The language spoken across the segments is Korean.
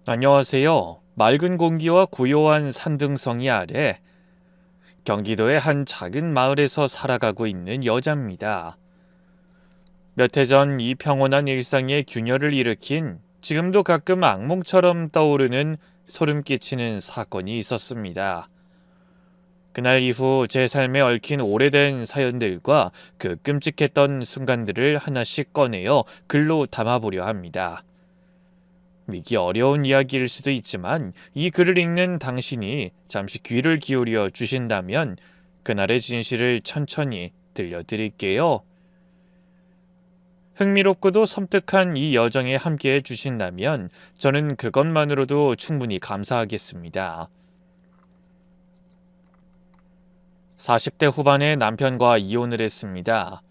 안녕하세요. 맑은 공기와 고요한 산등성이 아래 경기도의 한 작은 마을에서 살아가고 있는 여자입니다. 몇 해 전 이 평온한 일상에 균열을 일으킨 지금도 가끔 악몽처럼 떠오르는 소름 끼치는 사건이 있었습니다. 그날 이후 제 삶에 얽힌 오래된 사연들과 그 끔찍했던 순간들을 하나씩 꺼내어 글로 담아보려 합니다. 믿기 어려운 이야기일 수도 있지만 이 글을 읽는 당신이 잠시 귀를 기울여 주신다면 그날의 진실을 천천히 들려드릴게요. 흥미롭고도 섬뜩한 이 여정에 함께해 주신다면 저는 그것만으로도 충분히 감사하겠습니다. 40대 후반에 남편과 이혼을 했습니다.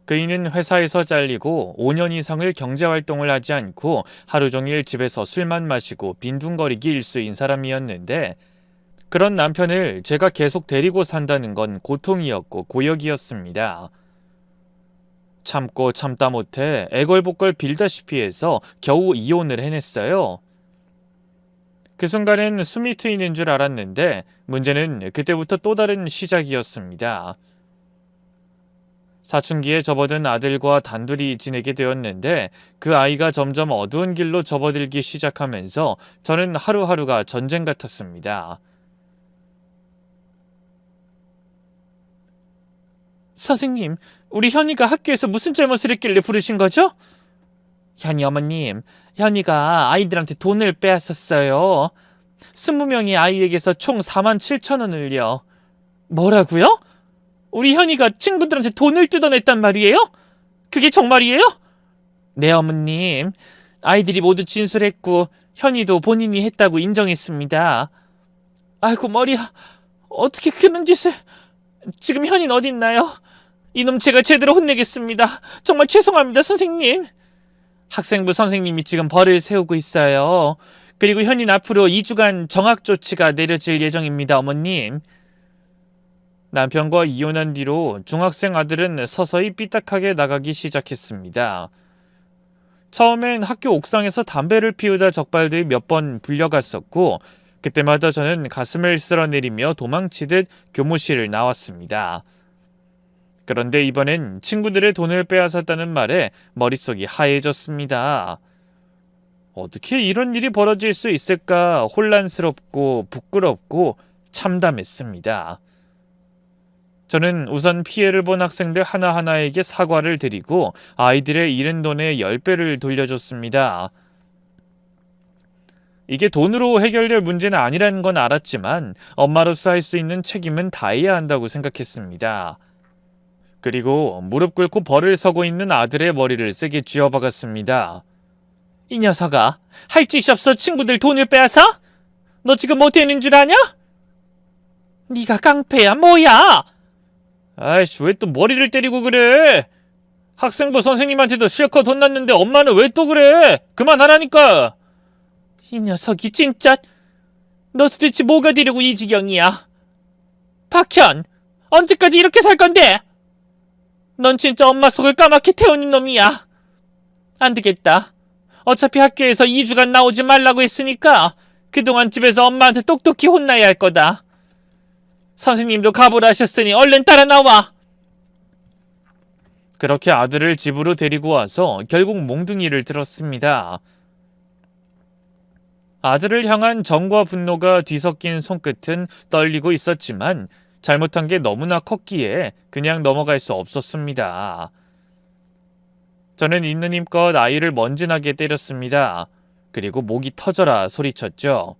그이는 회사에서 잘리고 5년 이상을 경제활동을 하지 않고 하루 종일 집에서 술만 마시고 빈둥거리기 일수인 사람이었는데 그런 남편을 제가 계속 데리고 산다는 건 고통이었고 고역이었습니다. 참고 참다 못해 애걸복걸 빌다시피 해서 겨우 이혼을 해냈어요. 그 순간엔 숨이 트이는 줄 알았는데 문제는 그때부터 또 다른 시작이었습니다. 사춘기에 접어든 아들과 단둘이 지내게 되었는데 그 아이가 점점 어두운 길로 접어들기 시작하면서 저는 하루하루가 전쟁 같았습니다. 선생님, 우리 현이가 학교에서 무슨 잘못을 했길래 부르신 거죠? 현이 어머님, 현이가 아이들한테 돈을 빼앗았어요. 20명의 아이에게서 총 4만 7천 원을요. 뭐라고요? 우리 현이가 친구들한테 돈을 뜯어냈단 말이에요? 그게 정말이에요? 네, 어머님. 아이들이 모두 진술했고 현이도 본인이 했다고 인정했습니다. 아이고 머리야. 어떻게 그런 짓을... 지금 현이는 어디 있나요? 이놈 제가 제대로 혼내겠습니다. 정말 죄송합니다, 선생님. 학생부 선생님이 지금 벌을 세우고 있어요. 그리고 현이는 앞으로 2주간 정학 조치가 내려질 예정입니다, 어머님. 남편과 이혼한 뒤로 중학생 아들은 서서히 삐딱하게 나가기 시작했습니다. 처음엔 학교 옥상에서 담배를 피우다 적발돼 몇 번 불려갔었고 그때마다 저는 가슴을 쓸어내리며 도망치듯 교무실을 나왔습니다. 그런데 이번엔 친구들의 돈을 빼앗았다는 말에 머릿속이 하얘졌습니다. 어떻게 이런 일이 벌어질 수 있을까 혼란스럽고 부끄럽고 참담했습니다. 저는 우선 피해를 본 학생들 하나하나에게 사과를 드리고 아이들의 잃은 돈의 10배를 돌려줬습니다. 이게 돈으로 해결될 문제는 아니라는 건 알았지만 엄마로서 할 수 있는 책임은 다해야 한다고 생각했습니다. 그리고 무릎 꿇고 벌을 서고 있는 아들의 머리를 세게 쥐어박았습니다. 이 녀석아, 할 짓이 없어 친구들 돈을 빼앗아? 너 지금 뭐 되는 줄 아냐? 네가 깡패야 뭐야? 아이씨, 왜 또 머리를 때리고 그래? 학생부 선생님한테도 실컷 혼났는데 엄마는 왜 또 그래? 그만하라니까. 이 녀석이 진짜... 너 도대체 뭐가 되려고 이 지경이야? 박현, 언제까지 이렇게 살 건데? 넌 진짜 엄마 속을 까맣게 태우는 놈이야. 안 되겠다. 어차피 학교에서 2주간 나오지 말라고 했으니까 그동안 집에서 엄마한테 똑똑히 혼나야 할 거다. 선생님도 각오를 하셨으니 얼른 따라 나와. 그렇게 아들을 집으로 데리고 와서 결국 몽둥이를 들었습니다. 아들을 향한 정과 분노가 뒤섞인 손끝은 떨리고 있었지만 잘못한 게 너무나 컸기에 그냥 넘어갈 수 없었습니다. 저는 있는 힘껏 아이를 먼지나게 때렸습니다. 그리고 목이 터져라 소리쳤죠.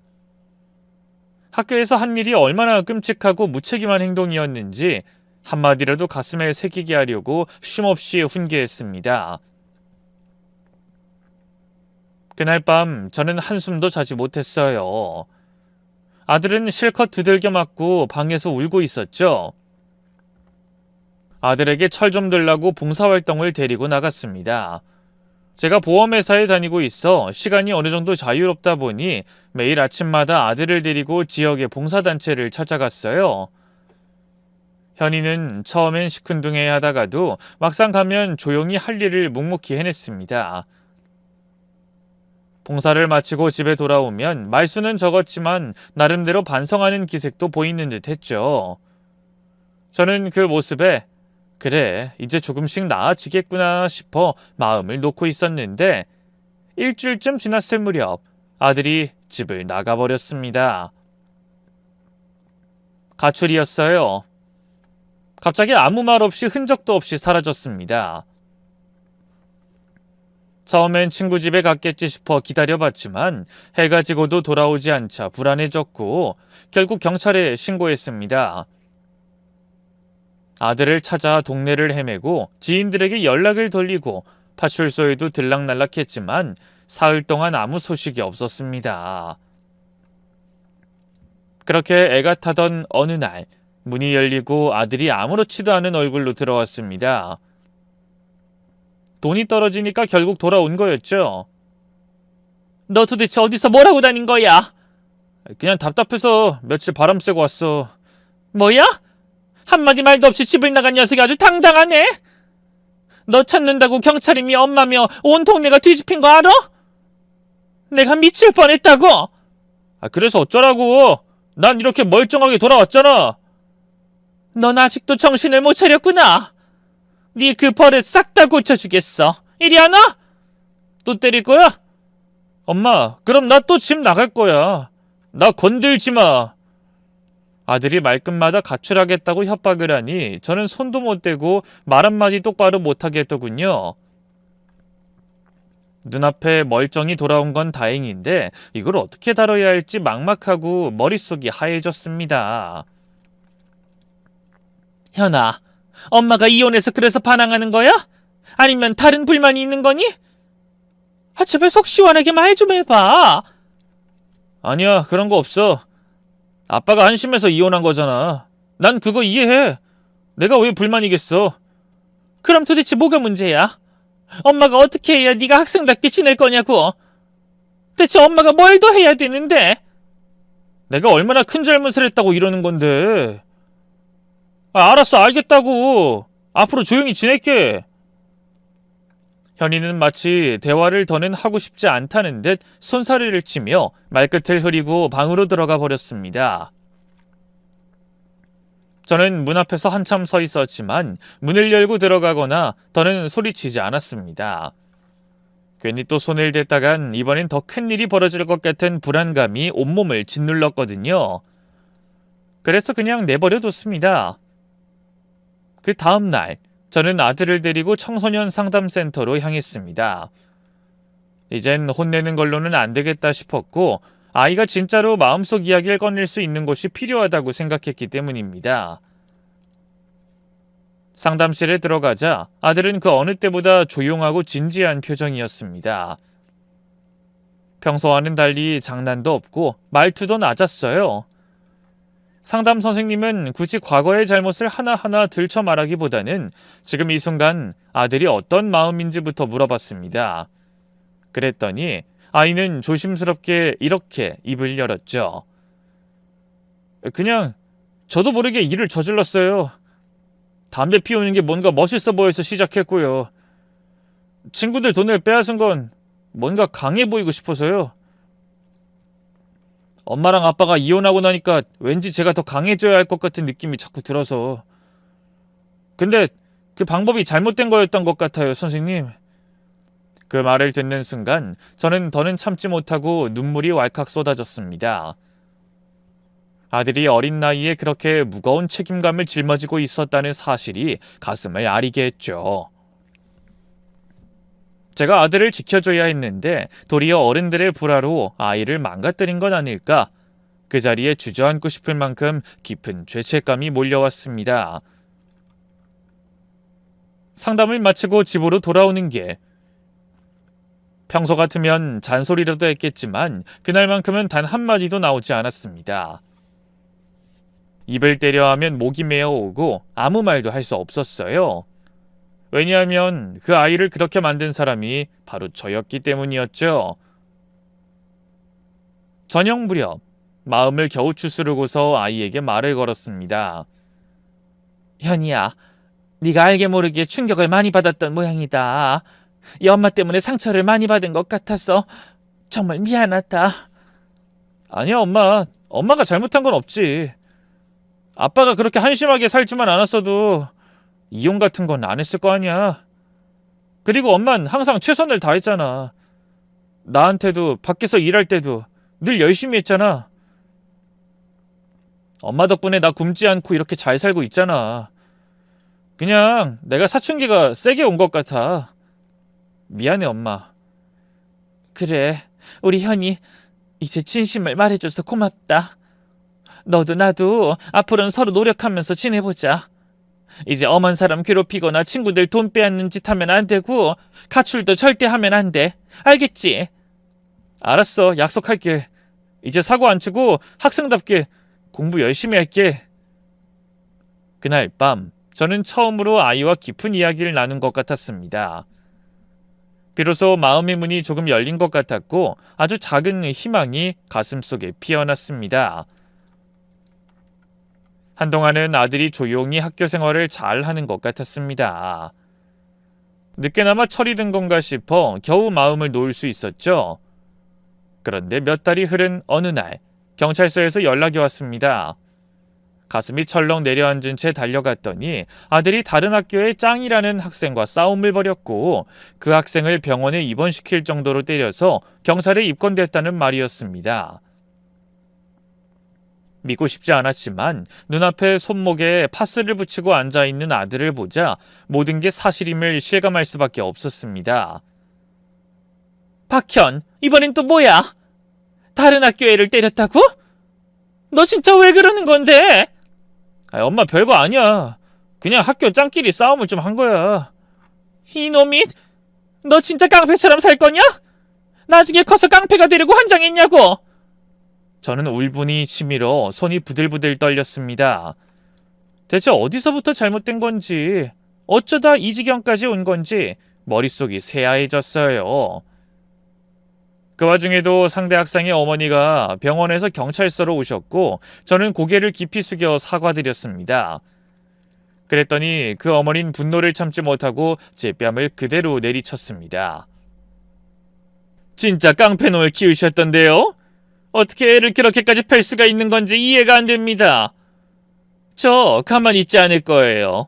학교에서 한 일이 얼마나 끔찍하고 무책임한 행동이었는지 한마디라도 가슴에 새기게 하려고 쉼없이 훈계했습니다. 그날 밤 저는 한숨도 자지 못했어요. 아들은 실컷 두들겨 맞고 방에서 울고 있었죠. 아들에게 철 좀 들라고 봉사활동을 데리고 나갔습니다. 제가 보험회사에 다니고 있어 시간이 어느 정도 자유롭다 보니 매일 아침마다 아들을 데리고 지역의 봉사단체를 찾아갔어요. 현이는 처음엔 시큰둥해 하다가도 막상 가면 조용히 할 일을 묵묵히 해냈습니다. 봉사를 마치고 집에 돌아오면 말수는 적었지만 나름대로 반성하는 기색도 보이는 듯 했죠. 저는 그 모습에 그래, 이제 조금씩 나아지겠구나 싶어 마음을 놓고 있었는데 일주일쯤 지났을 무렵 아들이 집을 나가버렸습니다. 가출이었어요. 갑자기 아무 말 없이 흔적도 없이 사라졌습니다. 처음엔 친구 집에 갔겠지 싶어 기다려봤지만 해가 지고도 돌아오지 않자 불안해졌고 결국 경찰에 신고했습니다. 아들을 찾아 동네를 헤매고 지인들에게 연락을 돌리고 파출소에도 들락날락했지만 사흘 동안 아무 소식이 없었습니다. 그렇게 애가 타던 어느 날 문이 열리고 아들이 아무렇지도 않은 얼굴로 들어왔습니다. 돈이 떨어지니까 결국 돌아온 거였죠. 너 도대체 어디서 뭘 하고 다닌 거야? 그냥 답답해서 며칠 바람 쐬고 왔어. 뭐야? 한마디 말도 없이 집을 나간 녀석이 아주 당당하네. 너 찾는다고 경찰이며 엄마며 온 동네가 뒤집힌 거 알아? 내가 미칠 뻔했다고. 그래서 어쩌라고. 난 이렇게 멀쩡하게 돌아왔잖아. 넌 아직도 정신을 못 차렸구나. 네 그 버릇 싹 다 고쳐주겠어. 이리 안 와? 또 때릴 거야? 엄마, 그럼 나 또 집 나갈 거야. 나 건들지 마. 아들이 말끝마다 가출하겠다고 협박을 하니 저는 손도 못 대고 말 한마디 똑바로 못하겠더군요. 눈앞에 멀쩡히 돌아온 건 다행인데 이걸 어떻게 다뤄야 할지 막막하고 머릿속이 하얘졌습니다. 현아, 엄마가 이혼해서 그래서 반항하는 거야? 아니면 다른 불만이 있는 거니? 제발 속 시원하게 말 좀 해봐. 아니야, 그런 거 없어. 아빠가 한심해서 이혼한 거잖아. 난 그거 이해해. 내가 왜 불만이겠어. 그럼 도대체 뭐가 문제야? 엄마가 어떻게 해야 네가 학생답게 지낼 거냐고. 대체 엄마가 뭘 더 해야 되는데? 내가 얼마나 큰 잘못을 했다고 이러는 건데. 알았어, 알겠다고. 앞으로 조용히 지낼게. 현이는 마치 대화를 더는 하고 싶지 않다는 듯 손사래를 치며 말끝을 흐리고 방으로 들어가 버렸습니다. 저는 문 앞에서 한참 서 있었지만 문을 열고 들어가거나 더는 소리치지 않았습니다. 괜히 또 손을 댔다간 이번엔 더 큰 일이 벌어질 것 같은 불안감이 온몸을 짓눌렀거든요. 그래서 그냥 내버려뒀습니다. 그 다음 날 저는 아들을 데리고 청소년 상담센터로 향했습니다. 이젠 혼내는 걸로는 안 되겠다 싶었고 아이가 진짜로 마음속 이야기를 꺼낼 수 있는 곳이 필요하다고 생각했기 때문입니다. 상담실에 들어가자 아들은 그 어느 때보다 조용하고 진지한 표정이었습니다. 평소와는 달리 장난도 없고 말투도 낮았어요. 상담 선생님은 굳이 과거의 잘못을 하나하나 들춰 말하기보다는 지금 이 순간 아들이 어떤 마음인지부터 물어봤습니다. 그랬더니 아이는 조심스럽게 이렇게 입을 열었죠. 그냥 저도 모르게 일을 저질렀어요. 담배 피우는 게 뭔가 멋있어 보여서 시작했고요. 친구들 돈을 빼앗은 건 뭔가 강해 보이고 싶어서요. 엄마랑 아빠가 이혼하고 나니까 왠지 제가 더 강해져야 할 것 같은 느낌이 자꾸 들어서. 근데 그 방법이 잘못된 거였던 것 같아요, 선생님. 그 말을 듣는 순간 저는 더는 참지 못하고 눈물이 왈칵 쏟아졌습니다. 아들이 어린 나이에 그렇게 무거운 책임감을 짊어지고 있었다는 사실이 가슴을 아리게 했죠. 제가 아들을 지켜줘야 했는데 도리어 어른들의 불화로 아이를 망가뜨린 건 아닐까? 그 자리에 주저앉고 싶을 만큼 깊은 죄책감이 몰려왔습니다. 상담을 마치고 집으로 돌아오는 길. 평소 같으면 잔소리라도 했겠지만 그날만큼은 단 한마디도 나오지 않았습니다. 입을 때려 하면 목이 메어오고 아무 말도 할 수 없었어요. 왜냐하면 그 아이를 그렇게 만든 사람이 바로 저였기 때문이었죠. 저녁 무렵 마음을 겨우 추스르고서 아이에게 말을 걸었습니다. 현이야, 네가 알게 모르게 충격을 많이 받았던 모양이다. 이 엄마 때문에 상처를 많이 받은 것 같아서 정말 미안하다. 아니야, 엄마. 엄마가 잘못한 건 없지. 아빠가 그렇게 한심하게 살지만 않았어도 이용 같은 건 안 했을 거 아니야. 그리고 엄만 항상 최선을 다했잖아. 나한테도 밖에서 일할 때도 늘 열심히 했잖아. 엄마 덕분에 나 굶지 않고 이렇게 잘 살고 있잖아. 그냥 내가 사춘기가 세게 온 것 같아. 미안해, 엄마. 그래, 우리 현이 이제 진심을 말해줘서 고맙다. 너도 나도 앞으로는 서로 노력하면서 지내보자. 이제 엄한 사람 괴롭히거나 친구들 돈 빼앗는 짓 하면 안 되고 가출도 절대 하면 안 돼. 알겠지? 알았어, 약속할게. 이제 사고 안 치고 학생답게 공부 열심히 할게. 그날 밤 저는 처음으로 아이와 깊은 이야기를 나눈 것 같았습니다. 비로소 마음의 문이 조금 열린 것 같았고 아주 작은 희망이 가슴속에 피어났습니다. 한동안은 아들이 조용히 학교 생활을 잘 하는 것 같았습니다. 늦게나마 철이 든 건가 싶어 겨우 마음을 놓을 수 있었죠. 그런데 몇 달이 흐른 어느 날 경찰서에서 연락이 왔습니다. 가슴이 철렁 내려앉은 채 달려갔더니 아들이 다른 학교의 짱이라는 학생과 싸움을 벌였고 그 학생을 병원에 입원시킬 정도로 때려서 경찰에 입건됐다는 말이었습니다. 믿고 싶지 않았지만 눈앞에 손목에 파스를 붙이고 앉아있는 아들을 보자 모든 게 사실임을 실감할 수밖에 없었습니다. 박현, 이번엔 또 뭐야? 다른 학교 애를 때렸다고? 너 진짜 왜 그러는 건데? 엄마 별거 아니야. 그냥 학교 짱끼리 싸움을 좀 한 거야. 이놈이, 너 진짜 깡패처럼 살 거냐? 나중에 커서 깡패가 되려고 환장했냐고? 저는 울분이 치밀어 손이 부들부들 떨렸습니다. 대체 어디서부터 잘못된 건지, 어쩌다 이 지경까지 온 건지 머릿속이 새하얘졌어요. 그 와중에도 상대 학생의 어머니가 병원에서 경찰서로 오셨고 저는 고개를 깊이 숙여 사과드렸습니다. 그랬더니 그 어머니는 분노를 참지 못하고 제 뺨을 그대로 내리쳤습니다. 진짜 깡패놈을 키우셨던데요? 어떻게 애를 그렇게까지 팰 수가 있는 건지 이해가 안 됩니다. 저 가만히 있지 않을 거예요.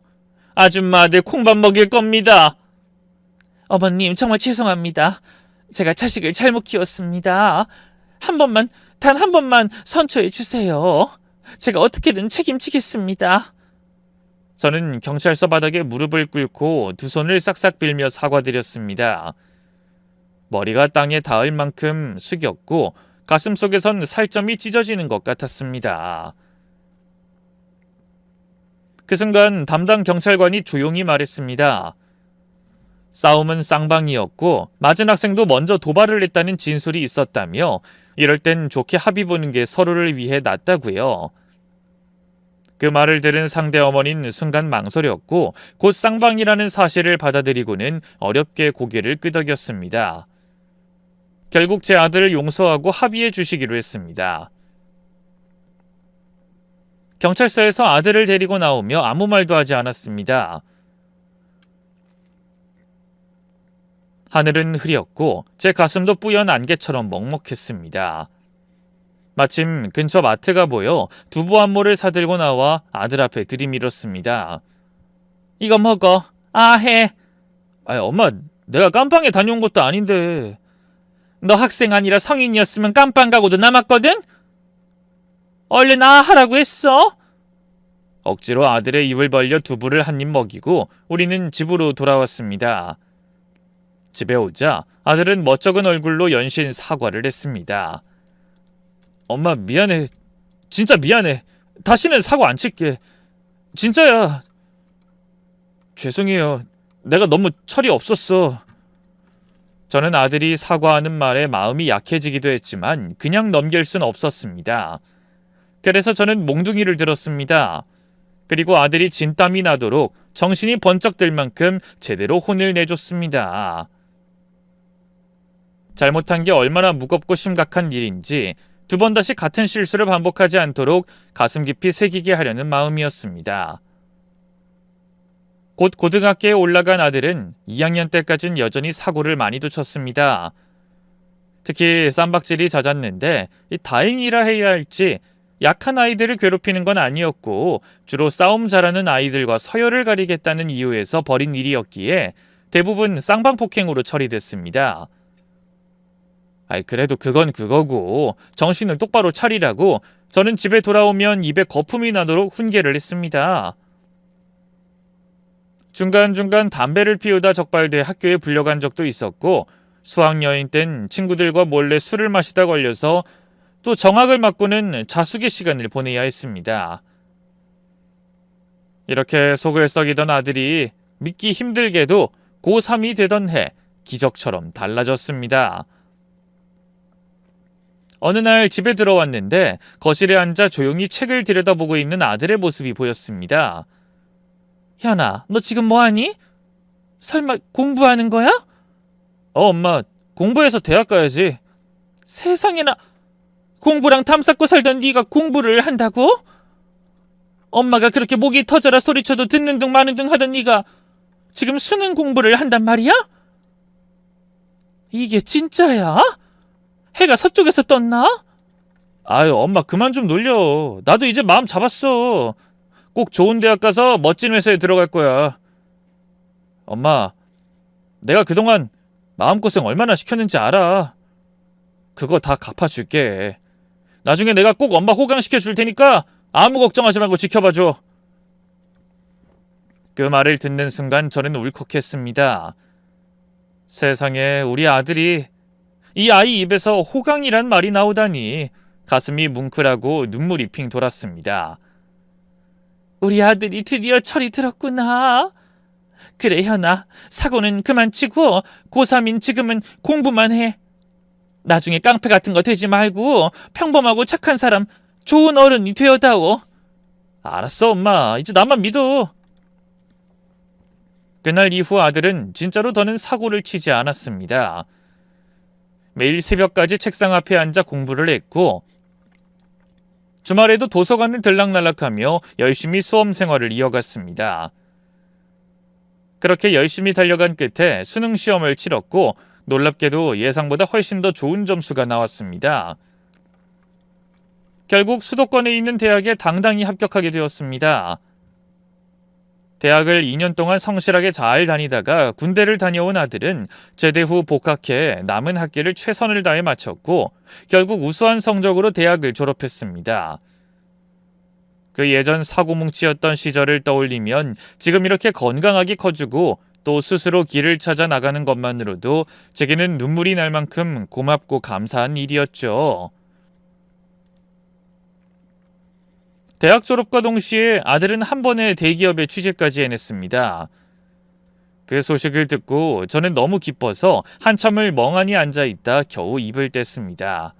아줌마 아들 콩밥 먹일 겁니다. 어머님 정말 죄송합니다. 제가 자식을 잘못 키웠습니다. 단 한 번만 선처해 주세요. 제가 어떻게든 책임지겠습니다. 저는 경찰서 바닥에 무릎을 꿇고 두 손을 싹싹 빌며 사과드렸습니다. 머리가 땅에 닿을 만큼 숙였고 가슴속에선 살점이 찢어지는 것 같았습니다. 그 순간 담당 경찰관이 조용히 말했습니다. 싸움은 쌍방이었고 맞은 학생도 먼저 도발을 했다는 진술이 있었다며 이럴 땐 좋게 합의 보는 게 서로를 위해 낫다고요. 그 말을 들은 상대 어머니는 순간 망설였고 곧 쌍방이라는 사실을 받아들이고는 어렵게 고개를 끄덕였습니다. 결국 제 아들을 용서하고 합의해 주시기로 했습니다. 경찰서에서 아들을 데리고 나오며 아무 말도 하지 않았습니다. 하늘은 흐렸고 제 가슴도 뿌연 안개처럼 먹먹했습니다. 마침 근처 마트가 보여 두부 한 모를 사들고 나와 아들 앞에 들이밀었습니다. 이거 먹어. 해. 엄마, 내가 깜빵에 다녀온 것도 아닌데. 너 학생 아니라 성인이었으면 깜빵 가고도 남았거든? 얼른 하라고 했어? 억지로 아들의 입을 벌려 두부를 한 입 먹이고 우리는 집으로 돌아왔습니다. 집에 오자 아들은 멋쩍은 얼굴로 연신 사과를 했습니다. 엄마 미안해. 진짜 미안해. 다시는 사과 안 칠게. 진짜야. 죄송해요. 내가 너무 철이 없었어. 저는 아들이 사과하는 말에 마음이 약해지기도 했지만 그냥 넘길 순 없었습니다. 그래서 저는 몽둥이를 들었습니다. 그리고 아들이 진땀이 나도록 정신이 번쩍 들 만큼 제대로 혼을 내줬습니다. 잘못한 게 얼마나 무겁고 심각한 일인지 두 번 다시 같은 실수를 반복하지 않도록 가슴 깊이 새기게 하려는 마음이었습니다. 곧 고등학교에 올라간 아들은 2학년 때까지는 여전히 사고를 많이도 쳤습니다. 특히 쌈박질이 잦았는데 다행이라 해야 할지 약한 아이들을 괴롭히는 건 아니었고 주로 싸움 잘하는 아이들과 서열을 가리겠다는 이유에서 벌인 일이었기에 대부분 쌍방폭행으로 처리됐습니다. 그래도 그건 그거고 정신을 똑바로 차리라고 저는 집에 돌아오면 입에 거품이 나도록 훈계를 했습니다. 중간중간 담배를 피우다 적발돼 학교에 불려간 적도 있었고 수학여행 땐 친구들과 몰래 술을 마시다 걸려서 또 정학을 맞고는 자숙의 시간을 보내야 했습니다. 이렇게 속을 썩이던 아들이 믿기 힘들게도 고3이 되던 해 기적처럼 달라졌습니다. 어느 날 집에 들어왔는데 거실에 앉아 조용히 책을 들여다보고 있는 아들의 모습이 보였습니다. 현아, 너 지금 뭐하니? 설마 공부하는 거야? 엄마, 공부해서 대학 가야지. 세상에나, 공부랑 탐 쌓고 살던 네가 공부를 한다고? 엄마가 그렇게 목이 터져라 소리쳐도 듣는 둥 마는 둥 하던 네가 지금 수능 공부를 한단 말이야? 이게 진짜야? 해가 서쪽에서 떴나? 엄마 그만 좀 놀려. 나도 이제 마음 잡았어. 꼭 좋은 대학 가서 멋진 회사에 들어갈 거야. 엄마, 내가 그동안 마음고생 얼마나 시켰는지 알아. 그거 다 갚아줄게. 나중에 내가 꼭 엄마 호강시켜 줄 테니까 아무 걱정하지 말고 지켜봐줘. 그 말을 듣는 순간 저는 울컥했습니다. 세상에 우리 아들이 이 아이 입에서 호강이란 말이 나오다니 가슴이 뭉클하고 눈물이 핑 돌았습니다. 우리 아들이 드디어 철이 들었구나. 그래 현아, 사고는 그만 치고 고3인 지금은 공부만 해. 나중에 깡패 같은 거 되지 말고 평범하고 착한 사람, 좋은 어른이 되어다오. 알았어 엄마, 이제 나만 믿어. 그날 이후 아들은 진짜로 더는 사고를 치지 않았습니다. 매일 새벽까지 책상 앞에 앉아 공부를 했고 주말에도 도서관을 들락날락하며 열심히 수험 생활을 이어갔습니다. 그렇게 열심히 달려간 끝에 수능 시험을 치렀고 놀랍게도 예상보다 훨씬 더 좋은 점수가 나왔습니다. 결국 수도권에 있는 대학에 당당히 합격하게 되었습니다. 대학을 2년 동안 성실하게 잘 다니다가 군대를 다녀온 아들은 제대 후 복학해 남은 학기를 최선을 다해 마쳤고 결국 우수한 성적으로 대학을 졸업했습니다. 그 예전 사고뭉치였던 시절을 떠올리면 지금 이렇게 건강하게 커주고 또 스스로 길을 찾아 나가는 것만으로도 제게는 눈물이 날 만큼 고맙고 감사한 일이었죠. 대학 졸업과 동시에 아들은 한 번에 대기업에 취직까지 해냈습니다. 그 소식을 듣고 저는 너무 기뻐서 한참을 멍하니 앉아있다 겨우 입을 뗐습니다.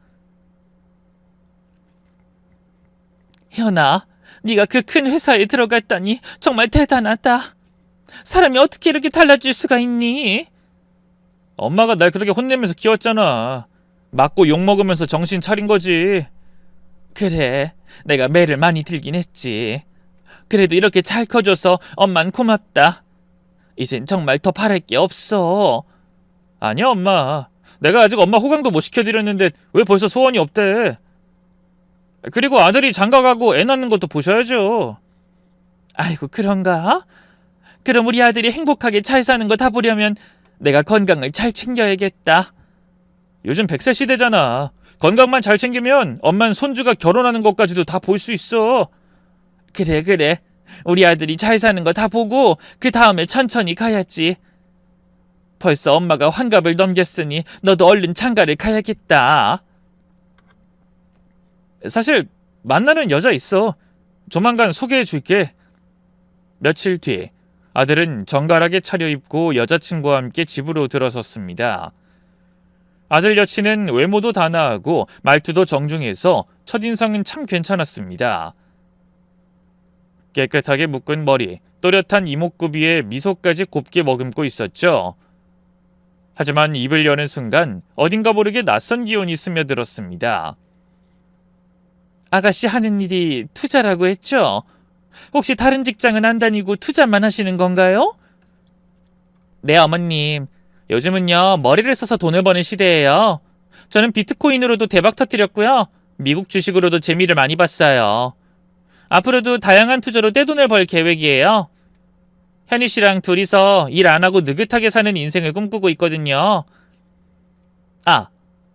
현아, 네가 그 큰 회사에 들어갔다니 정말 대단하다. 사람이 어떻게 이렇게 달라질 수가 있니? 엄마가 날 그렇게 혼내면서 키웠잖아. 맞고 욕먹으면서 정신 차린 거지. 그래, 내가 매를 많이 들긴 했지. 그래도 이렇게 잘 커줘서 엄만 고맙다. 이젠 정말 더 바랄 게 없어. 아니야 엄마, 내가 아직 엄마 호강도 못 시켜드렸는데 왜 벌써 소원이 없대. 그리고 아들이 장가가고 애 낳는 것도 보셔야죠. 아이고 그런가? 그럼 우리 아들이 행복하게 잘 사는 거 다 보려면 내가 건강을 잘 챙겨야겠다. 요즘 100세 시대잖아. 건강만 잘 챙기면 엄만 손주가 결혼하는 것까지도 다 볼 수 있어. 그래. 우리 아들이 잘 사는 거 다 보고 그 다음에 천천히 가야지. 벌써 엄마가 환갑을 넘겼으니 너도 얼른 장가를 가야겠다. 사실 만나는 여자 있어. 조만간 소개해 줄게. 며칠 뒤 아들은 정갈하게 차려입고 여자친구와 함께 집으로 들어섰습니다. 아들 여친은 외모도 단아하고 말투도 정중해서 첫인상은 참 괜찮았습니다. 깨끗하게 묶은 머리, 또렷한 이목구비에 미소까지 곱게 머금고 있었죠. 하지만 입을 여는 순간 어딘가 모르게 낯선 기운이 스며들었습니다. 아가씨 하는 일이 투자라고 했죠? 혹시 다른 직장은 안 다니고 투자만 하시는 건가요? 네 어머님, 요즘은요 머리를 써서 돈을 버는 시대예요. 저는 비트코인으로도 대박 터뜨렸고요. 미국 주식으로도 재미를 많이 봤어요. 앞으로도 다양한 투자로 떼돈을 벌 계획이에요. 현희 씨랑 둘이서 일 안 하고 느긋하게 사는 인생을 꿈꾸고 있거든요. 아,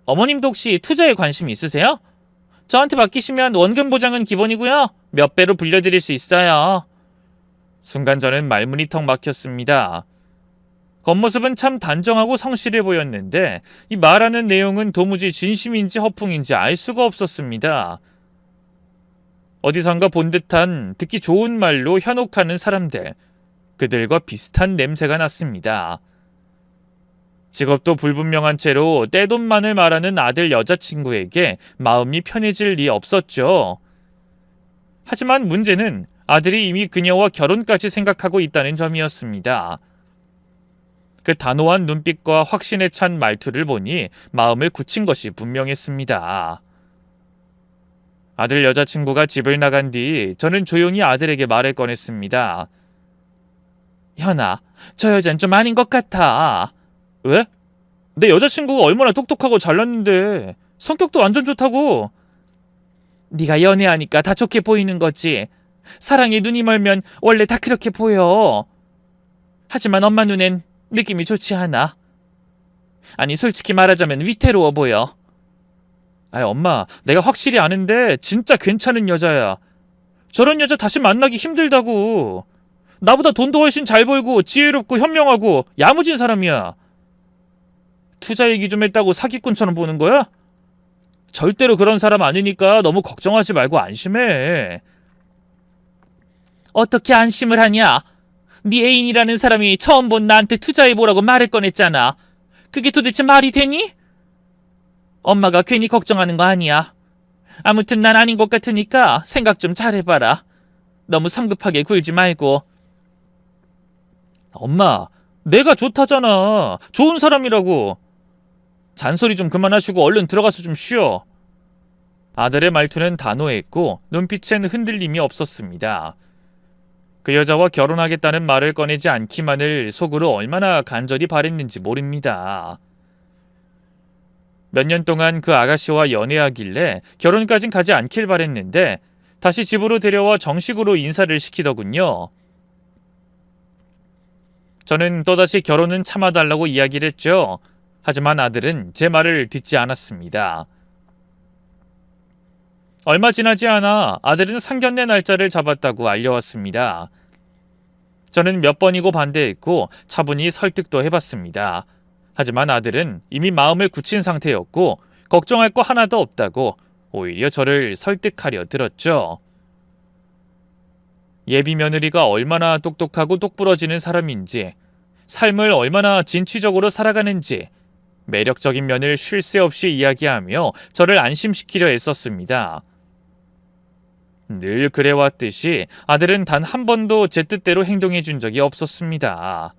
어머님도 혹시 투자에 관심 있으세요? 저한테 맡기시면 원금 보장은 기본이고요. 몇 배로 불려드릴 수 있어요. 순간 저는 말문이 턱 막혔습니다. 겉모습은 참 단정하고 성실해 보였는데 이 말하는 내용은 도무지 진심인지 허풍인지 알 수가 없었습니다. 어디선가 본 듯한 듣기 좋은 말로 현혹하는 사람들, 그들과 비슷한 냄새가 났습니다. 직업도 불분명한 채로 떼돈만을 말하는 아들 여자친구에게 마음이 편해질 리 없었죠. 하지만 문제는 아들이 이미 그녀와 결혼까지 생각하고 있다는 점이었습니다. 그 단호한 눈빛과 확신에 찬 말투를 보니 마음을 굳힌 것이 분명했습니다. 아들 여자친구가 집을 나간 뒤 저는 조용히 아들에게 말을 꺼냈습니다. 현아, 저 여잔 좀 아닌 것 같아. 왜? 내 여자친구가 얼마나 똑똑하고 잘났는데 성격도 완전 좋다고. 네가 연애하니까 다 좋게 보이는 거지. 사랑에 눈이 멀면 원래 다 그렇게 보여. 하지만 엄마 눈엔 느낌이 좋지 않아. 아니 솔직히 말하자면 위태로워 보여. 아이 엄마, 내가 확실히 아는데 진짜 괜찮은 여자야. 저런 여자 다시 만나기 힘들다고. 나보다 돈도 훨씬 잘 벌고 지혜롭고 현명하고 야무진 사람이야. 투자 얘기 좀 했다고 사기꾼처럼 보는 거야? 절대로 그런 사람 아니니까 너무 걱정하지 말고 안심해. 어떻게 안심을 하냐? 네 애인이라는 사람이 처음 본 나한테 투자해보라고 말을 꺼냈잖아. 그게 도대체 말이 되니? 엄마가 괜히 걱정하는 거 아니야. 아무튼 난 아닌 것 같으니까 생각 좀 잘해봐라. 너무 성급하게 굴지 말고. 엄마, 내가 좋다잖아. 좋은 사람이라고. 잔소리 좀 그만하시고 얼른 들어가서 좀 쉬어. 아들의 말투는 단호했고 눈빛엔 흔들림이 없었습니다. 그 여자와 결혼하겠다는 말을 꺼내지 않기만을 속으로 얼마나 간절히 바랬는지 모릅니다. 몇 년 동안 그 아가씨와 연애하길래 결혼까진 가지 않길 바랬는데 다시 집으로 데려와 정식으로 인사를 시키더군요. 저는 또다시 결혼은 참아달라고 이야기를 했죠. 하지만 아들은 제 말을 듣지 않았습니다. 얼마 지나지 않아 아들은 상견례 날짜를 잡았다고 알려왔습니다. 저는 몇 번이고 반대했고 차분히 설득도 해봤습니다. 하지만 아들은 이미 마음을 굳힌 상태였고 걱정할 거 하나도 없다고 오히려 저를 설득하려 들었죠. 예비 며느리가 얼마나 똑똑하고 똑부러지는 사람인지, 삶을 얼마나 진취적으로 살아가는지 매력적인 면을 쉴 새 없이 이야기하며 저를 안심시키려 애썼습니다. 늘 그래왔듯이 아들은 단 한 번도 제 뜻대로 행동해 준 적이 없었습니다.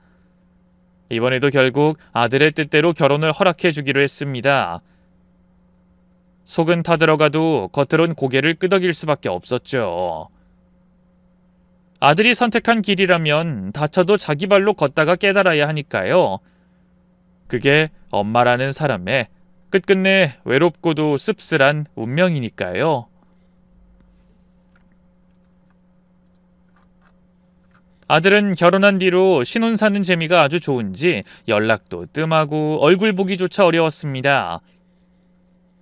이번에도 결국 아들의 뜻대로 결혼을 허락해 주기로 했습니다. 속은 타들어가도 겉으론 고개를 끄덕일 수밖에 없었죠. 아들이 선택한 길이라면 다쳐도 자기 발로 걷다가 깨달아야 하니까요. 그게 엄마라는 사람의 끝끝내 외롭고도 씁쓸한 운명이니까요. 아들은 결혼한 뒤로 신혼 사는 재미가 아주 좋은지 연락도 뜸하고 얼굴 보기조차 어려웠습니다.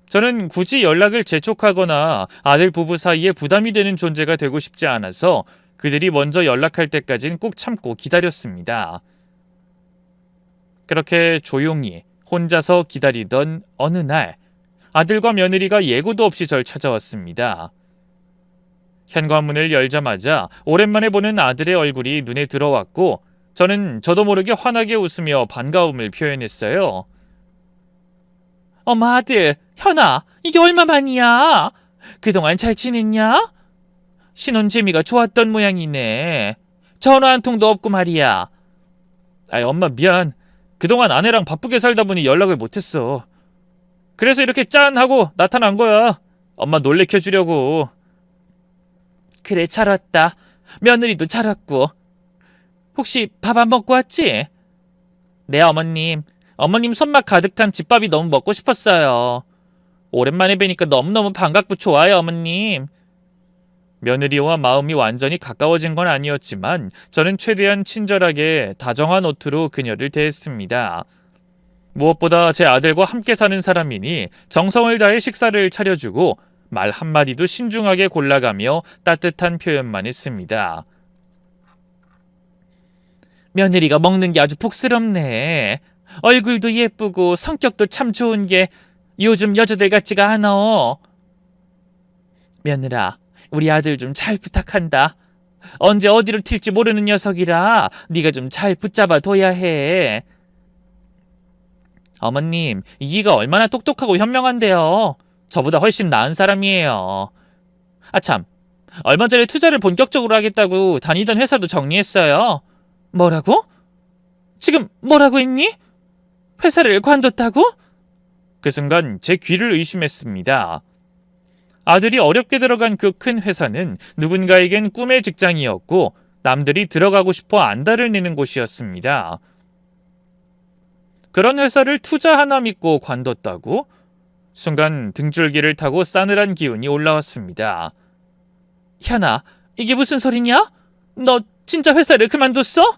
저는 굳이 연락을 재촉하거나 아들 부부 사이에 부담이 되는 존재가 되고 싶지 않아서 그들이 먼저 연락할 때까진 꼭 참고 기다렸습니다. 그렇게 조용히 혼자서 기다리던 어느 날 아들과 며느리가 예고도 없이 절 찾아왔습니다. 현관문을 열자마자 오랜만에 보는 아들의 얼굴이 눈에 들어왔고 저는 저도 모르게 환하게 웃으며 반가움을 표현했어요. 엄마 아들, 현아, 이게 얼마만이야? 그동안 잘 지냈냐? 신혼 재미가 좋았던 모양이네. 전화 한 통도 없고 말이야. 아이 엄마 미안. 그동안 아내랑 바쁘게 살다 보니 연락을 못했어. 그래서 이렇게 짠 하고 나타난 거야. 엄마 놀래켜 주려고. 그래 잘 왔다. 며느리도 잘 왔고. 혹시 밥 안 먹고 왔지? 네 어머님. 어머님 손맛 가득한 집밥이 너무 먹고 싶었어요. 오랜만에 뵈니까 너무너무 반갑고 좋아요, 어머님. 며느리와 마음이 완전히 가까워진 건 아니었지만 저는 최대한 친절하게 다정한 어투로 그녀를 대했습니다. 무엇보다 제 아들과 함께 사는 사람이니 정성을 다해 식사를 차려주고 말 한마디도 신중하게 골라가며 따뜻한 표현만 했습니다. 며느리가 먹는 게 아주 복스럽네. 얼굴도 예쁘고 성격도 참 좋은 게 요즘 여자들 같지가 않아. 며느라, 우리 아들 좀 잘 부탁한다. 언제 어디로 튈지 모르는 녀석이라 네가 좀 잘 붙잡아 둬야 해. 어머님, 이기가 얼마나 똑똑하고 현명한데요. 저보다 훨씬 나은 사람이에요. 아참, 얼마 전에 투자를 본격적으로 하겠다고 다니던 회사도 정리했어요. 뭐라고? 지금 뭐라고 했니? 회사를 관뒀다고? 그 순간 제 귀를 의심했습니다. 아들이 어렵게 들어간 그 큰 회사는 누군가에겐 꿈의 직장이었고 남들이 들어가고 싶어 안달을 내는 곳이었습니다. 그런 회사를 투자 하나 믿고 관뒀다고? 순간 등줄기를 타고 싸늘한 기운이 올라왔습니다. 현아, 이게 무슨 소리냐? 너 진짜 회사를 그만뒀어?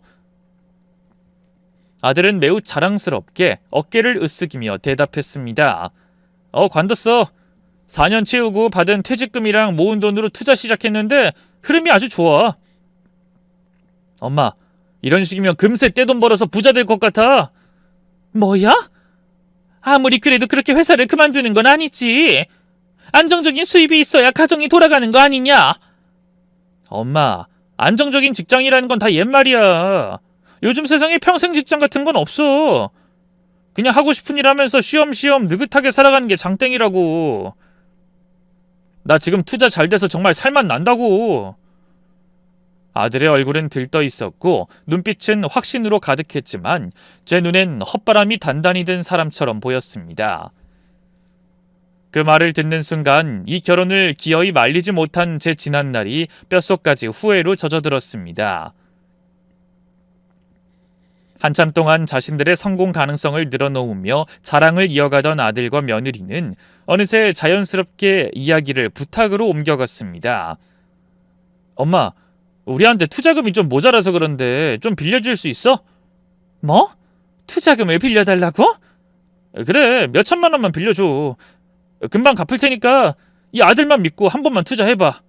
아들은 매우 자랑스럽게 어깨를 으쓱이며 대답했습니다. 관뒀어. 4년 채우고 받은 퇴직금이랑 모은 돈으로 투자 시작했는데 흐름이 아주 좋아. 엄마, 이런 식이면 금세 떼돈 벌어서 부자 될 것 같아. 뭐야? 아무리 그래도 그렇게 회사를 그만두는 건 아니지. 안정적인 수입이 있어야 가정이 돌아가는 거 아니냐? 엄마, 안정적인 직장이라는 건 다 옛말이야. 요즘 세상에 평생 직장 같은 건 없어. 그냥 하고 싶은 일 하면서 쉬엄쉬엄 느긋하게 살아가는 게 장땡이라고. 나 지금 투자 잘 돼서 정말 살맛 난다고. 아들의 얼굴은 들떠 있었고 눈빛은 확신으로 가득했지만 제 눈엔 헛바람이 단단히 든 사람처럼 보였습니다. 그 말을 듣는 순간 이 결혼을 기어이 말리지 못한 제 지난날이 뼛속까지 후회로 젖어들었습니다. 한참 동안 자신들의 성공 가능성을 늘어놓으며 자랑을 이어가던 아들과 며느리는 어느새 자연스럽게 이야기를 부탁으로 옮겨갔습니다. 엄마, 우리한테 투자금이 좀 모자라서 그런데 좀 빌려줄 수 있어? 뭐? 투자금을 빌려달라고? 그래, 몇 천만 원만 빌려줘. 금방 갚을 테니까 이 아들만 믿고 한 번만 투자해봐.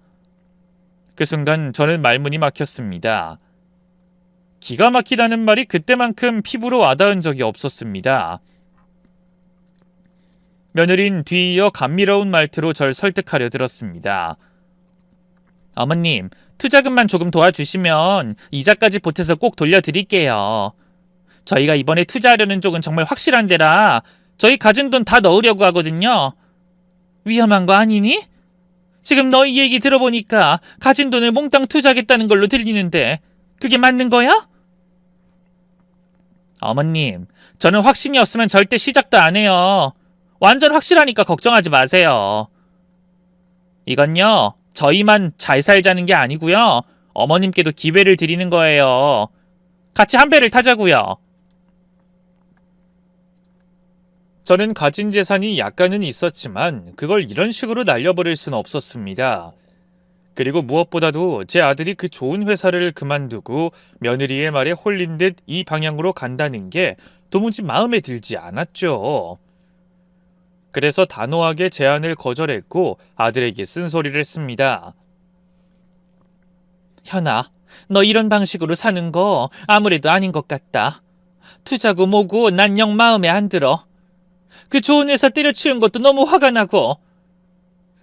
그 순간 저는 말문이 막혔습니다. 기가 막히다는 말이 그때만큼 피부로 와닿은 적이 없었습니다. 며느린 뒤이어 감미로운 말투로 절 설득하려 들었습니다. 어머님, 투자금만 조금 도와주시면 이자까지 보태서 꼭 돌려드릴게요. 저희가 이번에 투자하려는 쪽은 정말 확실한 데라 저희 가진 돈 다 넣으려고 하거든요. 위험한 거 아니니? 지금 너희 얘기 들어보니까 가진 돈을 몽땅 투자하겠다는 걸로 들리는데 그게 맞는 거야? 어머님, 저는 확신이 없으면 절대 시작도 안 해요. 완전 확실하니까 걱정하지 마세요. 이건요, 저희만 잘 살자는 게 아니고요. 어머님께도 기회를 드리는 거예요. 같이 한 배를 타자고요. 저는 가진 재산이 약간은 있었지만 그걸 이런 식으로 날려버릴 수는 없었습니다. 그리고 무엇보다도 제 아들이 그 좋은 회사를 그만두고 며느리의 말에 홀린 듯 이 방향으로 간다는 게 도무지 마음에 들지 않았죠. 그래서 단호하게 제안을 거절했고 아들에게 쓴소리를 했습니다. 현아, 너 이런 방식으로 사는 거 아무래도 아닌 것 같다. 투자고 뭐고 난 영 마음에 안 들어. 그 좋은 회사 때려치운 것도 너무 화가 나고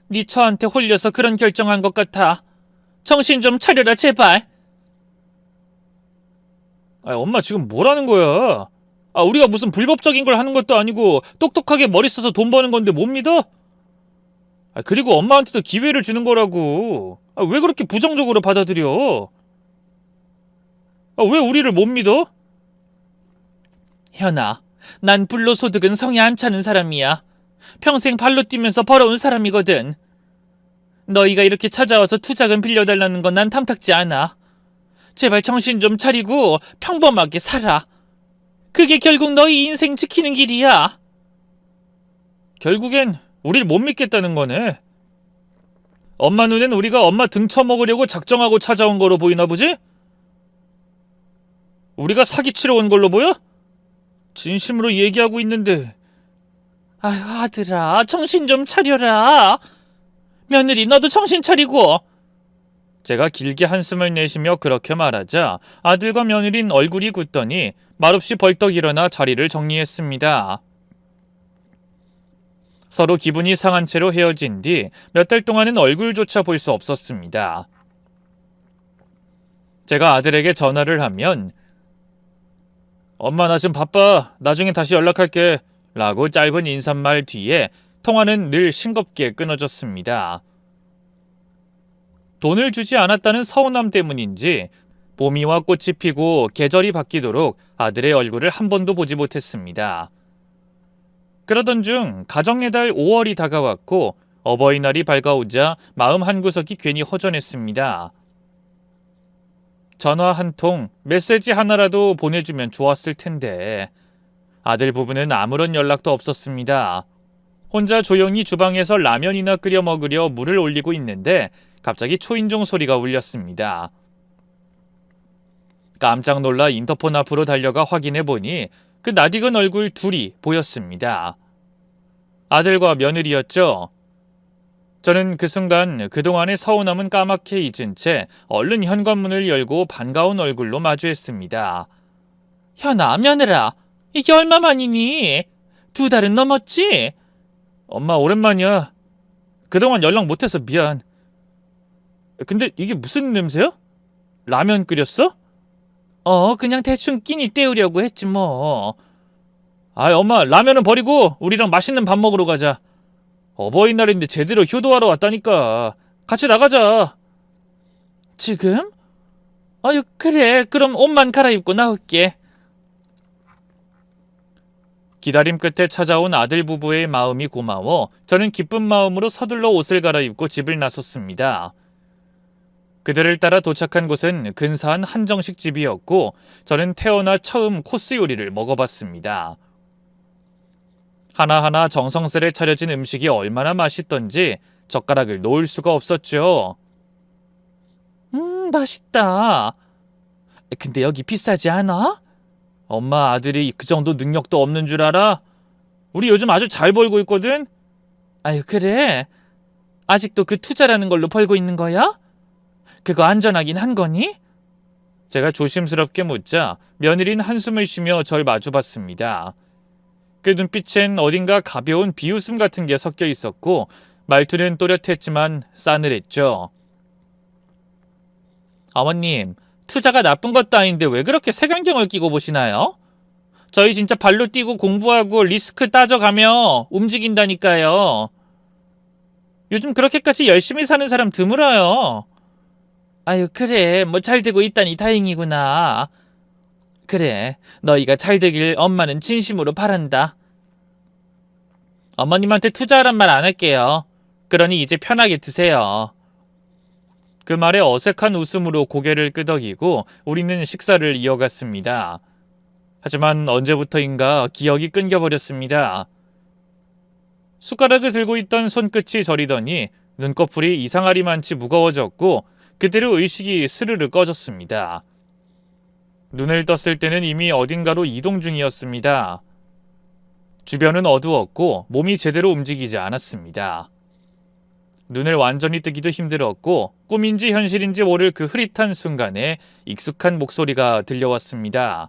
네 처한테 홀려서 그런 결정한 것 같아. 정신 좀 차려라 제발. 엄마 지금 뭐라는 거야? 우리가 무슨 불법적인 걸 하는 것도 아니고 똑똑하게 머리 써서 돈 버는 건데 못 믿어? 그리고 엄마한테도 기회를 주는 거라고. 왜 그렇게 부정적으로 받아들여? 왜 우리를 못 믿어? 현아, 난 불로소득은 성에 안 차는 사람이야. 평생 발로 뛰면서 벌어온 사람이거든. 너희가 이렇게 찾아와서 투자금 빌려달라는 건 난 탐탁지 않아. 제발 정신 좀 차리고 평범하게 살아. 그게 결국 너희 인생 지키는 길이야. 결국엔 우릴 못 믿겠다는 거네. 엄마 눈엔 우리가 엄마 등쳐먹으려고 작정하고 찾아온 거로 보이나 보지? 우리가 사기치러 온 걸로 보여? 진심으로 얘기하고 있는데. 아유, 아들아, 정신 좀 차려라. 며느리, 너도 정신 차리고. 제가 길게 한숨을 내쉬며 그렇게 말하자 아들과 며느린 얼굴이 굳더니 말없이 벌떡 일어나 자리를 정리했습니다. 서로 기분이 상한 채로 헤어진 뒤 몇 달 동안은 얼굴조차 볼 수 없었습니다. 제가 아들에게 전화를 하면 엄마 나 지금 바빠. 나중에 다시 연락할게. 라고 짧은 인사말 뒤에 통화는 늘 싱겁게 끊어졌습니다. 돈을 주지 않았다는 서운함 때문인지 봄이와 꽃이 피고 계절이 바뀌도록 아들의 얼굴을 한 번도 보지 못했습니다. 그러던 중 가정의 달 5월이 다가왔고 어버이날이 밝아오자 마음 한구석이 괜히 허전했습니다. 전화 한 통, 메시지 하나라도 보내주면 좋았을 텐데 아들 부부는 아무런 연락도 없었습니다. 혼자 조용히 주방에서 라면이나 끓여 먹으려 물을 올리고 있는데 갑자기 초인종 소리가 울렸습니다. 깜짝 놀라 인터폰 앞으로 달려가 확인해 보니 그 낯익은 얼굴 둘이 보였습니다. 아들과 며느리였죠. 저는 그 순간 그동안의 서운함은 까맣게 잊은 채 얼른 현관문을 열고 반가운 얼굴로 마주했습니다. 현아, 며느라, 이게 얼마만이니? 2달은 넘었지? 엄마 오랜만이야. 그동안 연락 못해서 미안. 근데 이게 무슨 냄새야? 라면 끓였어? 그냥 대충 끼니 때우려고 했지 뭐. 아이 엄마 라면은 버리고 우리랑 맛있는 밥 먹으러 가자. 어버이날인데 제대로 효도하러 왔다니까. 같이 나가자. 지금? 아유, 그래. 그럼 옷만 갈아입고 나올게. 기다림 끝에 찾아온 아들 부부의 마음이 고마워 저는 기쁜 마음으로 서둘러 옷을 갈아입고 집을 나섰습니다. 그들을 따라 도착한 곳은 근사한 한정식 집이었고 저는 태어나 처음 코스 요리를 먹어봤습니다. 하나하나 정성스레 차려진 음식이 얼마나 맛있던지 젓가락을 놓을 수가 없었죠. 맛있다. 근데 여기 비싸지 않아? 엄마 아들이 그 정도 능력도 없는 줄 알아? 우리 요즘 아주 잘 벌고 있거든? 아유, 그래? 아직도 그 투자라는 걸로 벌고 있는 거야? 그거 안전하긴 한 거니? 제가 조심스럽게 묻자 며느리는 한숨을 쉬며 절 마주봤습니다. 그 눈빛엔 어딘가 가벼운 비웃음 같은 게 섞여 있었고 말투는 또렷했지만 싸늘했죠. 어머님, 투자가 나쁜 것도 아닌데 왜 그렇게 색안경을 끼고 보시나요? 저희 진짜 발로 뛰고 공부하고 리스크 따져가며 움직인다니까요. 요즘 그렇게까지 열심히 사는 사람 드물어요. 아유, 그래. 뭐 잘 되고 있다니 다행이구나. 그래, 너희가 잘 되길 엄마는 진심으로 바란다. 어머님한테 투자하란 말 안 할게요. 그러니 이제 편하게 드세요. 그 말에 어색한 웃음으로 고개를 끄덕이고 우리는 식사를 이어갔습니다. 하지만 언제부터인가 기억이 끊겨버렸습니다. 숟가락을 들고 있던 손끝이 저리더니 눈꺼풀이 이상하리만치 무거워졌고 그대로 의식이 스르르 꺼졌습니다. 눈을 떴을 때는 이미 어딘가로 이동 중이었습니다. 주변은 어두웠고 몸이 제대로 움직이지 않았습니다. 눈을 완전히 뜨기도 힘들었고 꿈인지 현실인지 모를 그 흐릿한 순간에 익숙한 목소리가 들려왔습니다.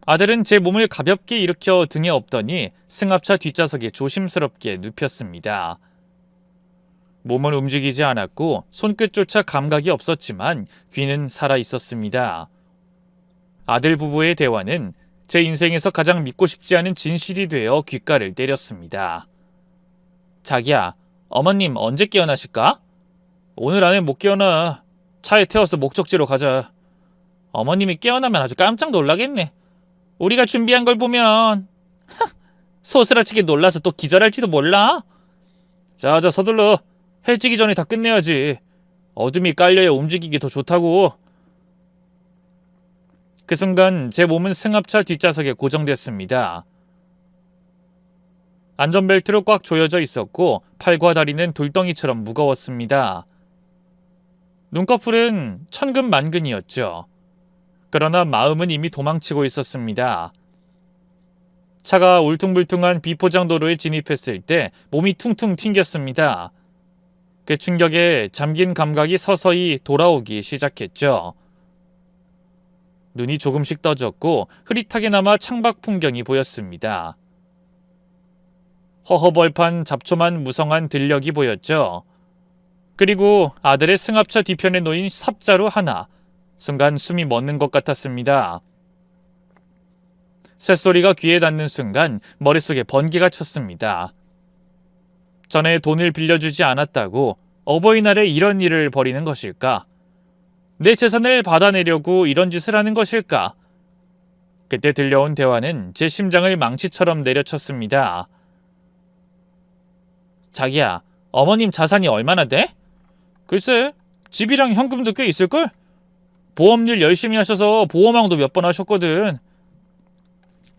아들은 제 몸을 가볍게 일으켜 등에 엎더니 승합차 뒷좌석에 조심스럽게 눕혔습니다. 몸은 움직이지 않았고 손끝조차 감각이 없었지만 귀는 살아있었습니다. 아들 부부의 대화는 제 인생에서 가장 믿고 싶지 않은 진실이 되어 귓가를 때렸습니다. 자기야, 어머님 언제 깨어나실까? 오늘 안에 못 깨어나. 차에 태워서 목적지로 가자. 어머님이 깨어나면 아주 깜짝 놀라겠네. 우리가 준비한 걸 보면 소스라치게 놀라서 또 기절할지도 몰라. 자자 서둘러. 해지기 전에 다 끝내야지. 어둠이 깔려야 움직이기 더 좋다고. 그 순간 제 몸은 승합차 뒷좌석에 고정됐습니다. 안전벨트로 꽉 조여져 있었고 팔과 다리는 돌덩이처럼 무거웠습니다. 눈꺼풀은 천근만근이었죠. 그러나 마음은 이미 도망치고 있었습니다. 차가 울퉁불퉁한 비포장 도로에 진입했을 때 몸이 퉁퉁 튕겼습니다. 그 충격에 잠긴 감각이 서서히 돌아오기 시작했죠. 눈이 조금씩 떠졌고 흐릿하게나마 창밖 풍경이 보였습니다. 허허벌판 잡초만 무성한 들녘이 보였죠. 그리고 아들의 승합차 뒤편에 놓인 삽자루 하나, 순간 숨이 멎는 것 같았습니다. 쇳소리가 귀에 닿는 순간 머릿속에 번개가 쳤습니다. 전에 돈을 빌려주지 않았다고 어버이날에 이런 일을 벌이는 것일까? 내 재산을 받아내려고 이런 짓을 하는 것일까? 그때 들려온 대화는 제 심장을 망치처럼 내려쳤습니다. 자기야, 어머님 자산이 얼마나 돼? 글쎄, 집이랑 현금도 꽤 있을걸? 보험일 열심히 하셔서 보험왕도 몇 번 하셨거든.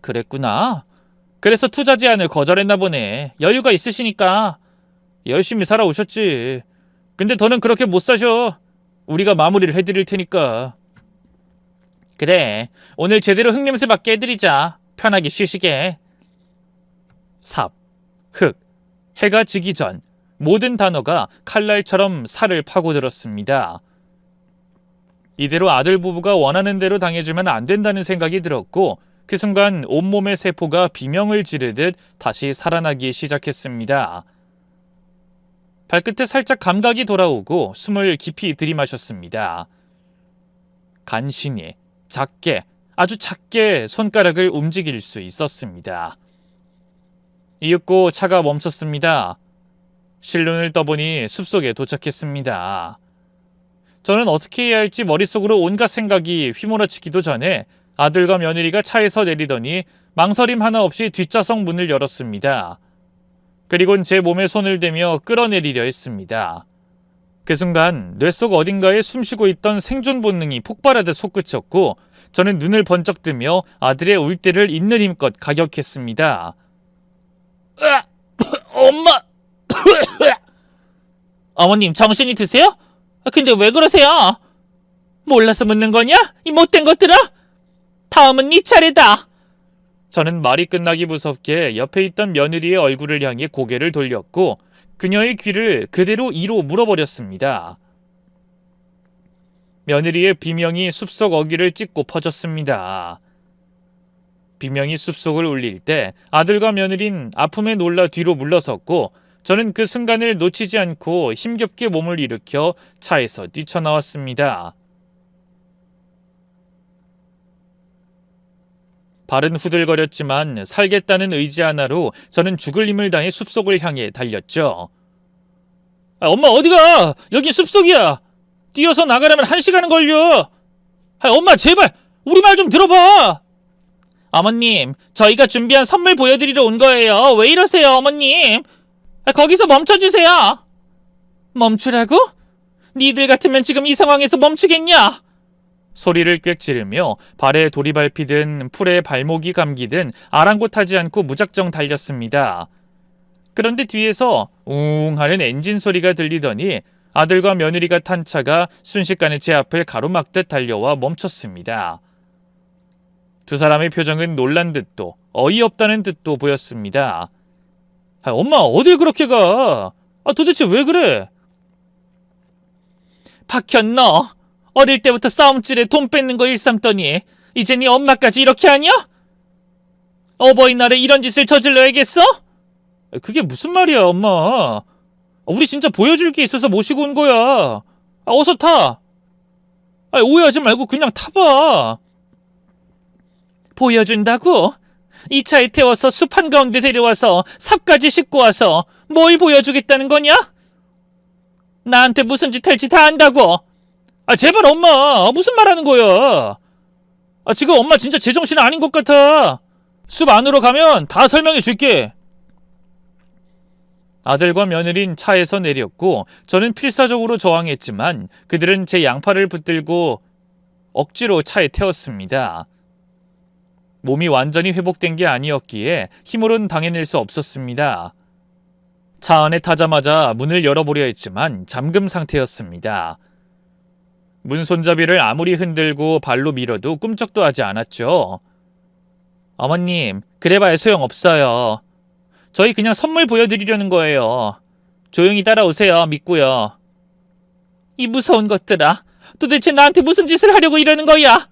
그랬구나. 그래서 투자 제안을 거절했나 보네. 여유가 있으시니까. 열심히 살아오셨지. 근데 더는 그렇게 못 사셔. 우리가 마무리를 해드릴 테니까. 그래, 오늘 제대로 흙냄새 맡게 해드리자. 편하게 쉬시게. 삽, 흙, 해가 지기 전 모든 단어가 칼날처럼 살을 파고들었습니다. 이대로 아들 부부가 원하는 대로 당해주면 안 된다는 생각이 들었고 그 순간 온몸의 세포가 비명을 지르듯 다시 살아나기 시작했습니다. 발끝에 살짝 감각이 돌아오고 숨을 깊이 들이마셨습니다. 간신히, 작게, 아주 작게 손가락을 움직일 수 있었습니다. 이윽고 차가 멈췄습니다. 실눈을 떠보니 숲속에 도착했습니다. 저는 어떻게 해야 할지 머릿속으로 온갖 생각이 휘몰아치기도 전에 아들과 며느리가 차에서 내리더니 망설임 하나 없이 뒷좌석 문을 열었습니다. 그리곤 제 몸에 손을 대며 끌어내리려 했습니다. 그 순간 뇌 속 어딘가에 숨쉬고 있던 생존 본능이 폭발하듯 솟구쳤고 저는 눈을 번쩍 뜨며 아들의 울대를 있는 힘껏 가격했습니다. 엄마! 어머님 정신이 드세요? 근데 왜 그러세요? 몰라서 묻는 거냐? 이 못된 것들아! 다음은 네 차례다! 저는 말이 끝나기 무섭게 옆에 있던 며느리의 얼굴을 향해 고개를 돌렸고 그녀의 귀를 그대로 이로 물어버렸습니다. 며느리의 비명이 숲속 어귀를 찢고 퍼졌습니다. 비명이 숲속을 울릴 때 아들과 며느린 아픔에 놀라 뒤로 물러섰고 저는 그 순간을 놓치지 않고 힘겹게 몸을 일으켜 차에서 뛰쳐나왔습니다. 발은 후들거렸지만 살겠다는 의지 하나로 저는 죽을 힘을 다해 숲속을 향해 달렸죠. 엄마 어디가? 여긴 숲속이야. 뛰어서 나가려면 1시간은 걸려. 엄마 제발 우리 말 좀 들어봐. 어머님 저희가 준비한 선물 보여드리러 온 거예요. 왜 이러세요 어머님. 거기서 멈춰주세요. 멈추라고? 니들 같으면 지금 이 상황에서 멈추겠냐? 소리를 꽥 지르며 발에 돌이 밟히든 풀에 발목이 감기든 아랑곳하지 않고 무작정 달렸습니다. 그런데 뒤에서 웅 하는 엔진 소리가 들리더니 아들과 며느리가 탄 차가 순식간에 제 앞을 가로막듯 달려와 멈췄습니다. 두 사람의 표정은 놀란 듯도 어이없다는 듯도 보였습니다. 엄마 어딜 그렇게 가? 도대체 왜 그래? 박현 너 어릴 때부터 싸움질에 돈 뺏는 거 일삼더니 이제 네 엄마까지 이렇게 하냐? 어버이날에 이런 짓을 저질러야겠어? 그게 무슨 말이야 엄마. 우리 진짜 보여줄 게 있어서 모시고 온 거야. 어서 타. 오해하지 말고 그냥 타봐. 보여준다고? 이 차에 태워서 숲 한가운데 데려와서 삽까지 싣고 와서 뭘 보여주겠다는 거냐? 나한테 무슨 짓 할지 다 안다고. 제발 엄마 무슨 말 하는 거야. 지금 엄마 진짜 제정신 아닌 것 같아. 숲 안으로 가면 다 설명해 줄게. 아들과 며느린 차에서 내렸고 저는 필사적으로 저항했지만 그들은 제 양팔을 붙들고 억지로 차에 태웠습니다. 몸이 완전히 회복된 게 아니었기에 힘으론 당해낼 수 없었습니다. 차 안에 타자마자 문을 열어보려 했지만 잠금 상태였습니다. 문 손잡이를 아무리 흔들고 발로 밀어도 꿈쩍도 하지 않았죠. 어머님, 그래봐야 소용없어요. 저희 그냥 선물 보여드리려는 거예요. 조용히 따라오세요. 믿고요. 이 무서운 것들아. 도대체 나한테 무슨 짓을 하려고 이러는 거야?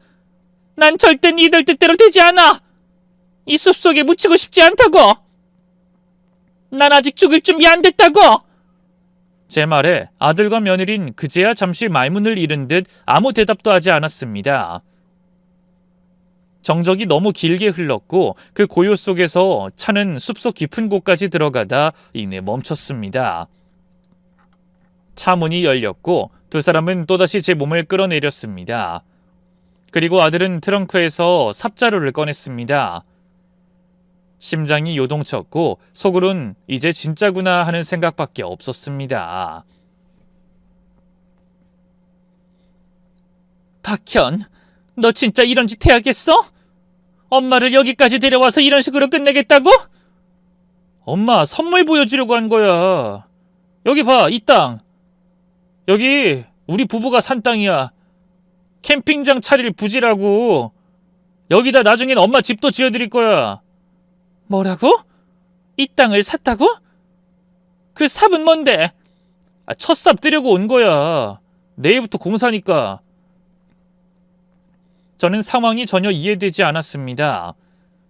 난 절대 니들 뜻대로 되지 않아. 이 숲속에 묻히고 싶지 않다고. 난 아직 죽을 준비 안 됐다고. 제 말에 아들과 며느린 그제야 잠시 말문을 잃은 듯 아무 대답도 하지 않았습니다. 정적이 너무 길게 흘렀고 그 고요 속에서 차는 숲속 깊은 곳까지 들어가다 이내 멈췄습니다. 차 문이 열렸고 두 사람은 또다시 제 몸을 끌어내렸습니다. 그리고 아들은 트렁크에서 삽자루를 꺼냈습니다. 심장이 요동쳤고 속으론 이제 진짜구나 하는 생각밖에 없었습니다. 박현, 너 진짜 이런 짓 해야겠어? 엄마를 여기까지 데려와서 이런 식으로 끝내겠다고? 엄마, 선물 보여주려고 한 거야. 여기 봐, 이 땅. 여기 우리 부부가 산 땅이야. 캠핑장 차릴 부지라고. 여기다 나중엔 엄마 집도 지어드릴 거야. 뭐라고? 이 땅을 샀다고? 그 삽은 뭔데? 첫 삽 뜨려고 온 거야. 내일부터 공사니까. 저는 상황이 전혀 이해되지 않았습니다.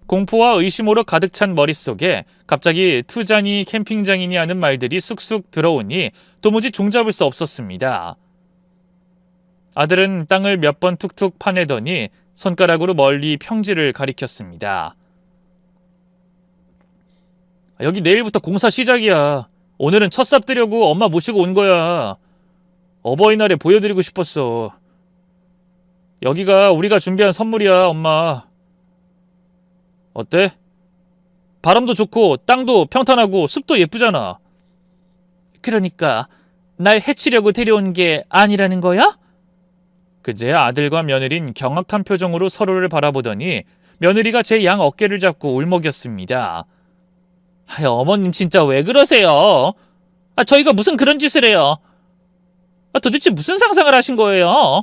공포와 의심으로 가득 찬 머릿속에 갑자기 투자니 캠핑장이니 하는 말들이 쑥쑥 들어오니 도무지 종잡을 수 없었습니다. 아들은 땅을 몇 번 툭툭 파내더니 손가락으로 멀리 평지를 가리켰습니다. 여기 내일부터 공사 시작이야. 오늘은 첫삽 뜨려고 엄마 모시고 온 거야. 어버이날에 보여드리고 싶었어. 여기가 우리가 준비한 선물이야, 엄마. 어때? 바람도 좋고 땅도 평탄하고 숲도 예쁘잖아. 그러니까 날 해치려고 데려온 게 아니라는 거야? 그제야 아들과 며느린 경악한 표정으로 서로를 바라보더니 며느리가 제 양 어깨를 잡고 울먹였습니다. 어머님 진짜 왜 그러세요? 저희가 무슨 그런 짓을 해요? 도대체 무슨 상상을 하신 거예요?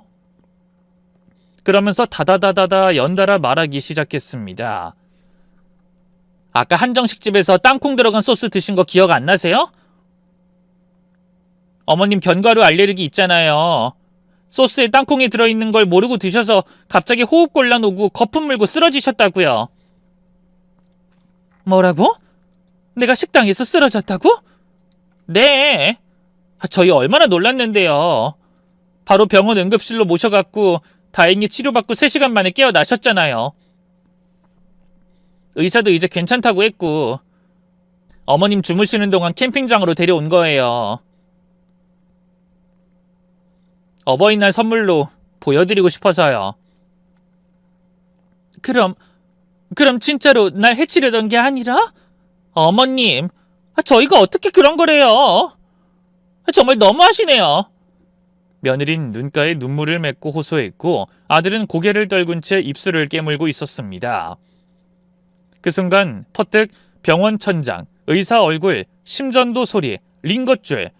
그러면서 다다다다다 연달아 말하기 시작했습니다. 아까 한정식집에서 땅콩 들어간 소스 드신 거 기억 안 나세요? 어머님 견과류 알레르기 있잖아요. 소스에 땅콩이 들어있는 걸 모르고 드셔서 갑자기 호흡 곤란 오고 거품 물고 쓰러지셨다고요. 뭐라고? 내가 식당에서 쓰러졌다고? 네. 저희 얼마나 놀랐는데요. 바로 병원 응급실로 모셔갖고 다행히 치료받고 3시간 만에 깨어나셨잖아요. 의사도 이제 괜찮다고 했고 어머님 주무시는 동안 캠핑장으로 데려온 거예요. 어버이날 선물로 보여드리고 싶어서요. 그럼 진짜로 날 해치려던 게 아니라? 어머님, 저희가 어떻게 그런 거래요? 정말 너무하시네요. 며느린 눈가에 눈물을 맺고 호소했고 아들은 고개를 떨군 채 입술을 깨물고 있었습니다. 그 순간 퍼뜩 병원 천장, 의사 얼굴, 심전도 소리, 링거줄,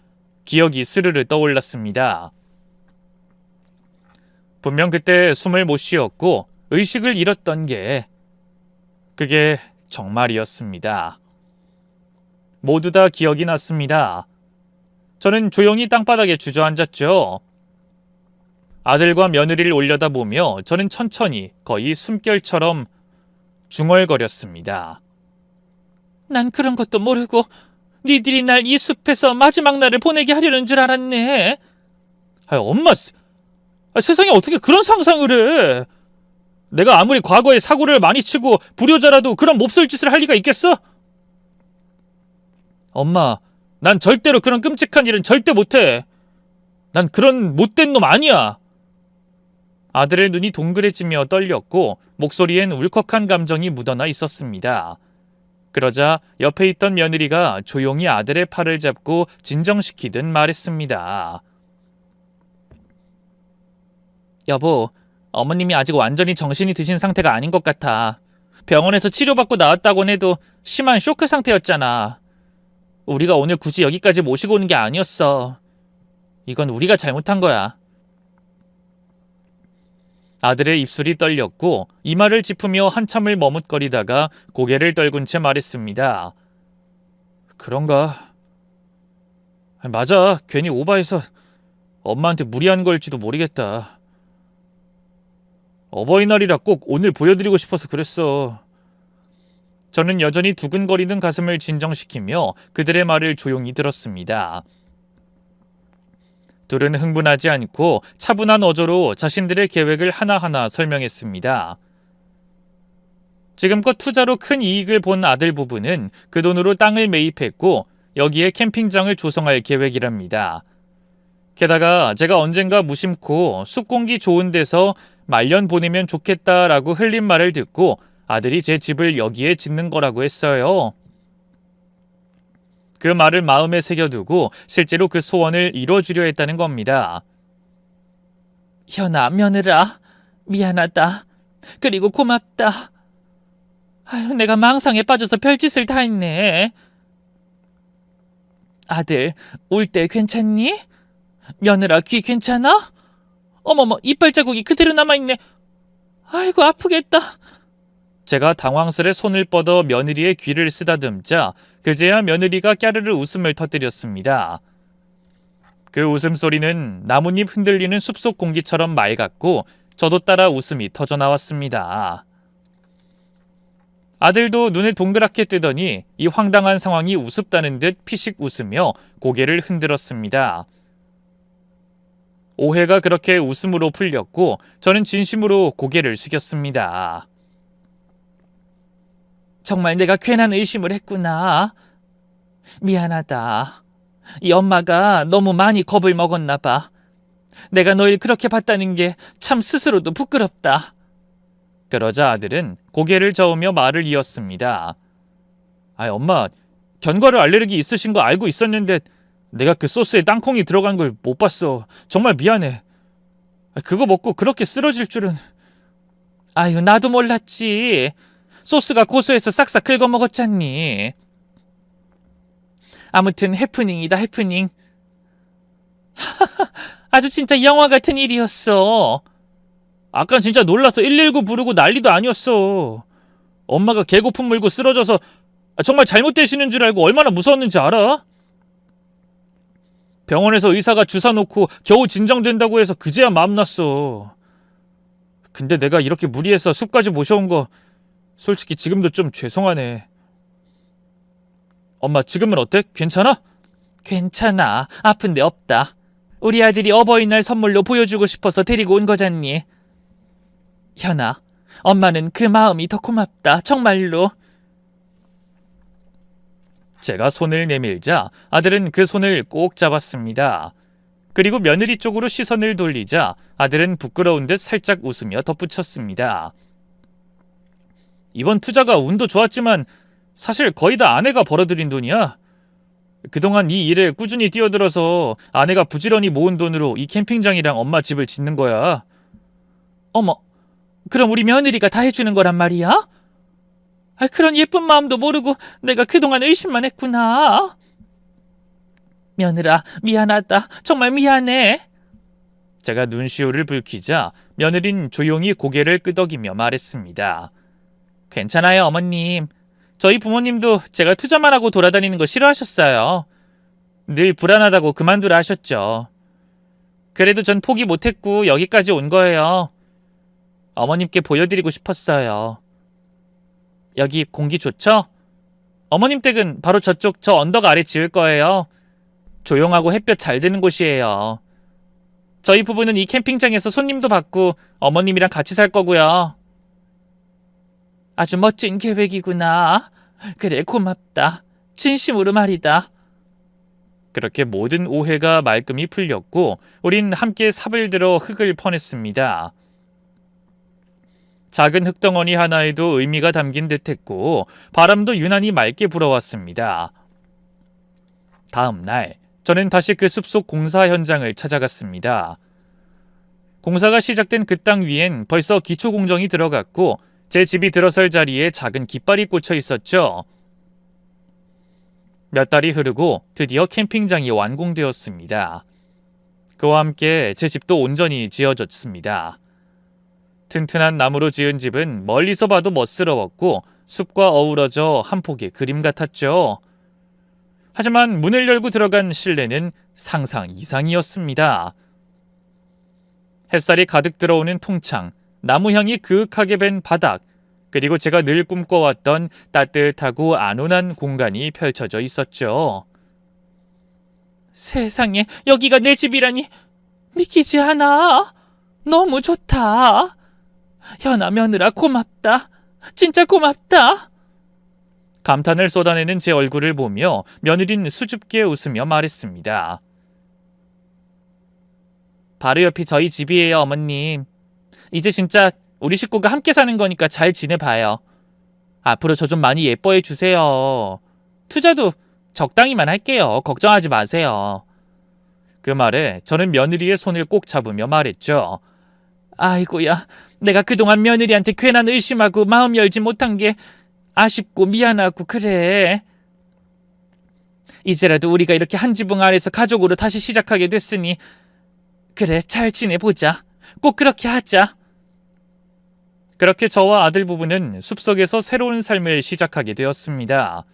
기억이 스르르 떠올랐습니다. 분명 그때 숨을 못 쉬었고 의식을 잃었던 게 그게 정말이었습니다. 모두 다 기억이 났습니다. 저는 조용히 땅바닥에 주저앉았죠. 아들과 며느리를 올려다보며 저는 천천히 거의 숨결처럼 중얼거렸습니다. 난 그런 것도 모르고 니들이 날 이 숲에서 마지막 날을 보내게 하려는 줄 알았네. 엄마, 세상에 어떻게 그런 상상을 해? 내가 아무리 과거에 사고를 많이 치고 불효자라도 그런 몹쓸 짓을 할 리가 있겠어? 엄마, 난 절대로 그런 끔찍한 일은 절대 못해. 난 그런 못된 놈 아니야. 아들의 눈이 동그래지며 떨렸고 목소리엔 울컥한 감정이 묻어나 있었습니다. 그러자 옆에 있던 며느리가 조용히 아들의 팔을 잡고 진정시키듯 말했습니다. 여보, 어머님이 아직 완전히 정신이 드신 상태가 아닌 것 같아. 병원에서 치료받고 나왔다곤 해도 심한 쇼크 상태였잖아. 우리가 오늘 굳이 여기까지 모시고 오는 게 아니었어. 이건 우리가 잘못한 거야. 아들의 입술이 떨렸고 이마를 짚으며 한참을 머뭇거리다가 고개를 떨군 채 말했습니다. 그런가? 맞아. 괜히 오바해서 엄마한테 무리한 걸지도 모르겠다. 어버이날이라 꼭 오늘 보여드리고 싶어서 그랬어. 저는 여전히 두근거리는 가슴을 진정시키며 그들의 말을 조용히 들었습니다. 둘은 흥분하지 않고 차분한 어조로 자신들의 계획을 하나하나 설명했습니다. 지금껏 투자로 큰 이익을 본 아들 부부는 그 돈으로 땅을 매입했고 여기에 캠핑장을 조성할 계획이랍니다. 게다가 제가 언젠가 무심코 숲공기 좋은 데서 말년 보내면 좋겠다라고 흘린 말을 듣고 아들이 제 집을 여기에 짓는 거라고 했어요. 그 말을 마음에 새겨두고 실제로 그 소원을 이뤄주려 했다는 겁니다. 현아, 며느라, 미안하다. 그리고 고맙다. 아유, 내가 망상에 빠져서 별짓을 다 했네. 아들, 울 때 괜찮니? 며느라, 귀 괜찮아? 어머머, 이빨 자국이 그대로 남아있네. 아이고, 아프겠다. 제가 당황스레 손을 뻗어 며느리의 귀를 쓰다듬자 그제야 며느리가 까르르 웃음을 터뜨렸습니다. 그 웃음소리는 나뭇잎 흔들리는 숲속 공기처럼 맑았고 저도 따라 웃음이 터져나왔습니다. 아들도 눈을 동그랗게 뜨더니 이 황당한 상황이 우습다는 듯 피식 웃으며 고개를 흔들었습니다. 오해가 그렇게 웃음으로 풀렸고 저는 진심으로 고개를 숙였습니다. 정말 내가 괜한 의심을 했구나. 미안하다. 이 엄마가 너무 많이 겁을 먹었나 봐. 내가 널 그렇게 봤다는 게 참 스스로도 부끄럽다. 그러자 아들은 고개를 저으며 말을 이었습니다. 엄마, 견과류 알레르기 있으신 거 알고 있었는데 내가 그 소스에 땅콩이 들어간 걸 못 봤어. 정말 미안해. 그거 먹고 그렇게 쓰러질 줄은. 아유, 나도 몰랐지. 소스가 고소해서 싹싹 긁어 먹었잖니. 아무튼 해프닝이다, 해프닝. 아주 진짜 영화 같은 일이었어. 아깐 진짜 놀라서 119 부르고 난리도 아니었어. 엄마가 개고픔 물고 쓰러져서 정말 잘못되시는 줄 알고 얼마나 무서웠는지 알아? 병원에서 의사가 주사 놓고 겨우 진정된다고 해서 그제야 마음 났어. 근데 내가 이렇게 무리해서 숲까지 모셔온 거 솔직히 지금도 좀 죄송하네. 엄마, 지금은 어때? 괜찮아? 괜찮아. 아픈 데 없다. 우리 아들이 어버이날 선물로 보여주고 싶어서 데리고 온 거잖니. 현아, 엄마는 그 마음이 더 고맙다. 정말로. 제가 손을 내밀자 아들은 그 손을 꼭 잡았습니다. 그리고 며느리 쪽으로 시선을 돌리자 아들은 부끄러운 듯 살짝 웃으며 덧붙였습니다. 이번 투자가 운도 좋았지만 사실 거의 다 아내가 벌어들인 돈이야. 그동안 이 일에 꾸준히 뛰어들어서 아내가 부지런히 모은 돈으로 이 캠핑장이랑 엄마 집을 짓는 거야. 어머, 그럼 우리 며느리가 다 해주는 거란 말이야? 그런 예쁜 마음도 모르고 내가 그동안 의심만 했구나. 며느라, 미안하다. 정말 미안해. 제가 눈시울을 붉히자 며느린 조용히 고개를 끄덕이며 말했습니다. 괜찮아요, 어머님. 저희 부모님도 제가 투자만 하고 돌아다니는 거 싫어하셨어요. 늘 불안하다고 그만두라 하셨죠. 그래도 전 포기 못했고 여기까지 온 거예요. 어머님께 보여드리고 싶었어요. 여기 공기 좋죠? 어머님 댁은 바로 저쪽 저 언덕 아래 지을 거예요. 조용하고 햇볕 잘 드는 곳이에요. 저희 부부는 이 캠핑장에서 손님도 받고 어머님이랑 같이 살 거고요. 아주 멋진 계획이구나. 그래, 고맙다. 진심으로 말이다. 그렇게 모든 오해가 말끔히 풀렸고 우린 함께 삽을 들어 흙을 퍼냈습니다. 작은 흙덩어리 하나에도 의미가 담긴 듯했고 바람도 유난히 맑게 불어왔습니다. 다음 날 저는 다시 그 숲속 공사 현장을 찾아갔습니다. 공사가 시작된 그 땅 위엔 벌써 기초 공정이 들어갔고 제 집이 들어설 자리에 작은 깃발이 꽂혀 있었죠. 몇 달이 흐르고 드디어 캠핑장이 완공되었습니다. 그와 함께 제 집도 온전히 지어졌습니다. 튼튼한 나무로 지은 집은 멀리서 봐도 멋스러웠고 숲과 어우러져 한 폭의 그림 같았죠. 하지만 문을 열고 들어간 실내는 상상 이상이었습니다. 햇살이 가득 들어오는 통창, 나무향이 그윽하게 밴 바닥, 그리고 제가 늘 꿈꿔왔던 따뜻하고 안온한 공간이 펼쳐져 있었죠. 세상에, 여기가 내 집이라니 믿기지 않아. 너무 좋다. 현아 며느라 고맙다. 진짜 고맙다. 감탄을 쏟아내는 제 얼굴을 보며 며느린 수줍게 웃으며 말했습니다. 바로 옆이 저희 집이에요, 어머님. 이제 진짜 우리 식구가 함께 사는 거니까 잘 지내봐요. 앞으로 저 좀 많이 예뻐해 주세요. 투자도 적당히만 할게요. 걱정하지 마세요. 그 말에 저는 며느리의 손을 꼭 잡으며 말했죠. 아이고야, 내가 그동안 며느리한테 괜한 의심하고 마음 열지 못한 게 아쉽고 미안하고 그래. 이제라도 우리가 이렇게 한 지붕 아래서 가족으로 다시 시작하게 됐으니 그래, 잘 지내보자. 꼭 그렇게 하자. 그렇게 저와 아들 부부는 숲속에서 새로운 삶을 시작하게 되었습니다.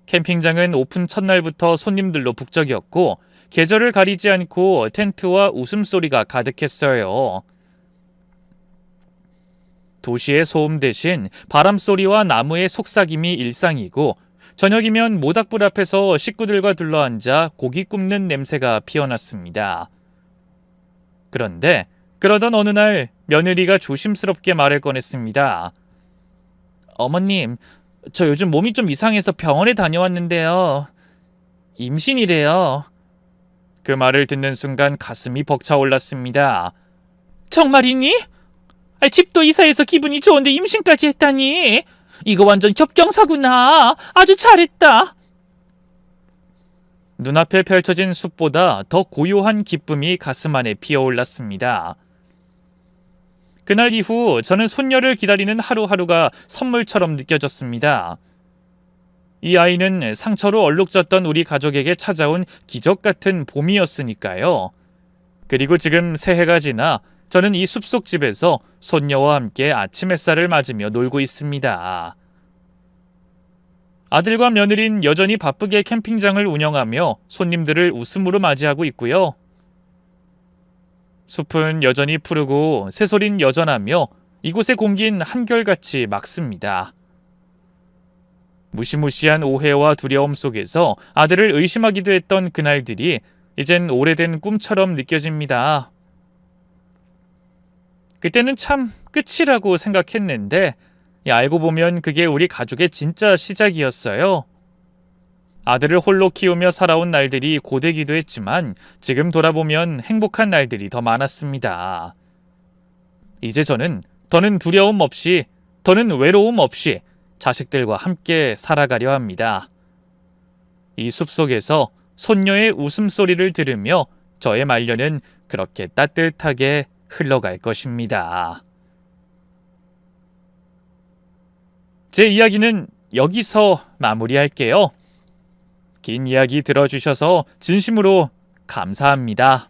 캠핑장은 오픈 첫날부터 손님들로 북적였고 계절을 가리지 않고 텐트와 웃음소리가 가득했어요. 도시의 소음 대신 바람소리와 나무의 속삭임이 일상이고 저녁이면 모닥불 앞에서 식구들과 둘러앉아 고기 굽는 냄새가 피어났습니다. 그런데 그러던 어느 날 며느리가 조심스럽게 말을 꺼냈습니다. 어머님, 저 요즘 몸이 좀 이상해서 병원에 다녀왔는데요. 임신이래요. 그 말을 듣는 순간 가슴이 벅차올랐습니다. 정말이니? 집도 이사해서 기분이 좋은데 임신까지 했다니. 이거 완전 겹경사구나. 아주 잘했다. 눈앞에 펼쳐진 숲보다 더 고요한 기쁨이 가슴 안에 피어올랐습니다. 그날 이후 저는 손녀를 기다리는 하루하루가 선물처럼 느껴졌습니다. 이 아이는 상처로 얼룩졌던 우리 가족에게 찾아온 기적 같은 봄이었으니까요. 그리고 지금 새해가 지나 저는 이 숲속 집에서 손녀와 함께 아침 햇살을 맞으며 놀고 있습니다. 아들과 며느린 여전히 바쁘게 캠핑장을 운영하며 손님들을 웃음으로 맞이하고 있고요. 숲은 여전히 푸르고 새소린 여전하며 이곳의 공기는 한결같이 맑습니다. 무시무시한 오해와 두려움 속에서 아들을 의심하기도 했던 그날들이 이젠 오래된 꿈처럼 느껴집니다. 그때는 참 끝이라고 생각했는데 알고 보면 그게 우리 가족의 진짜 시작이었어요. 아들을 홀로 키우며 살아온 날들이 고되기도 했지만 지금 돌아보면 행복한 날들이 더 많았습니다. 이제 저는 더는 두려움 없이, 더는 외로움 없이 자식들과 함께 살아가려 합니다. 이 숲속에서 손녀의 웃음소리를 들으며 저의 말년은 그렇게 따뜻하게 흘러갈 것입니다. 제 이야기는 여기서 마무리할게요. 긴 이야기 들어주셔서 진심으로 감사합니다.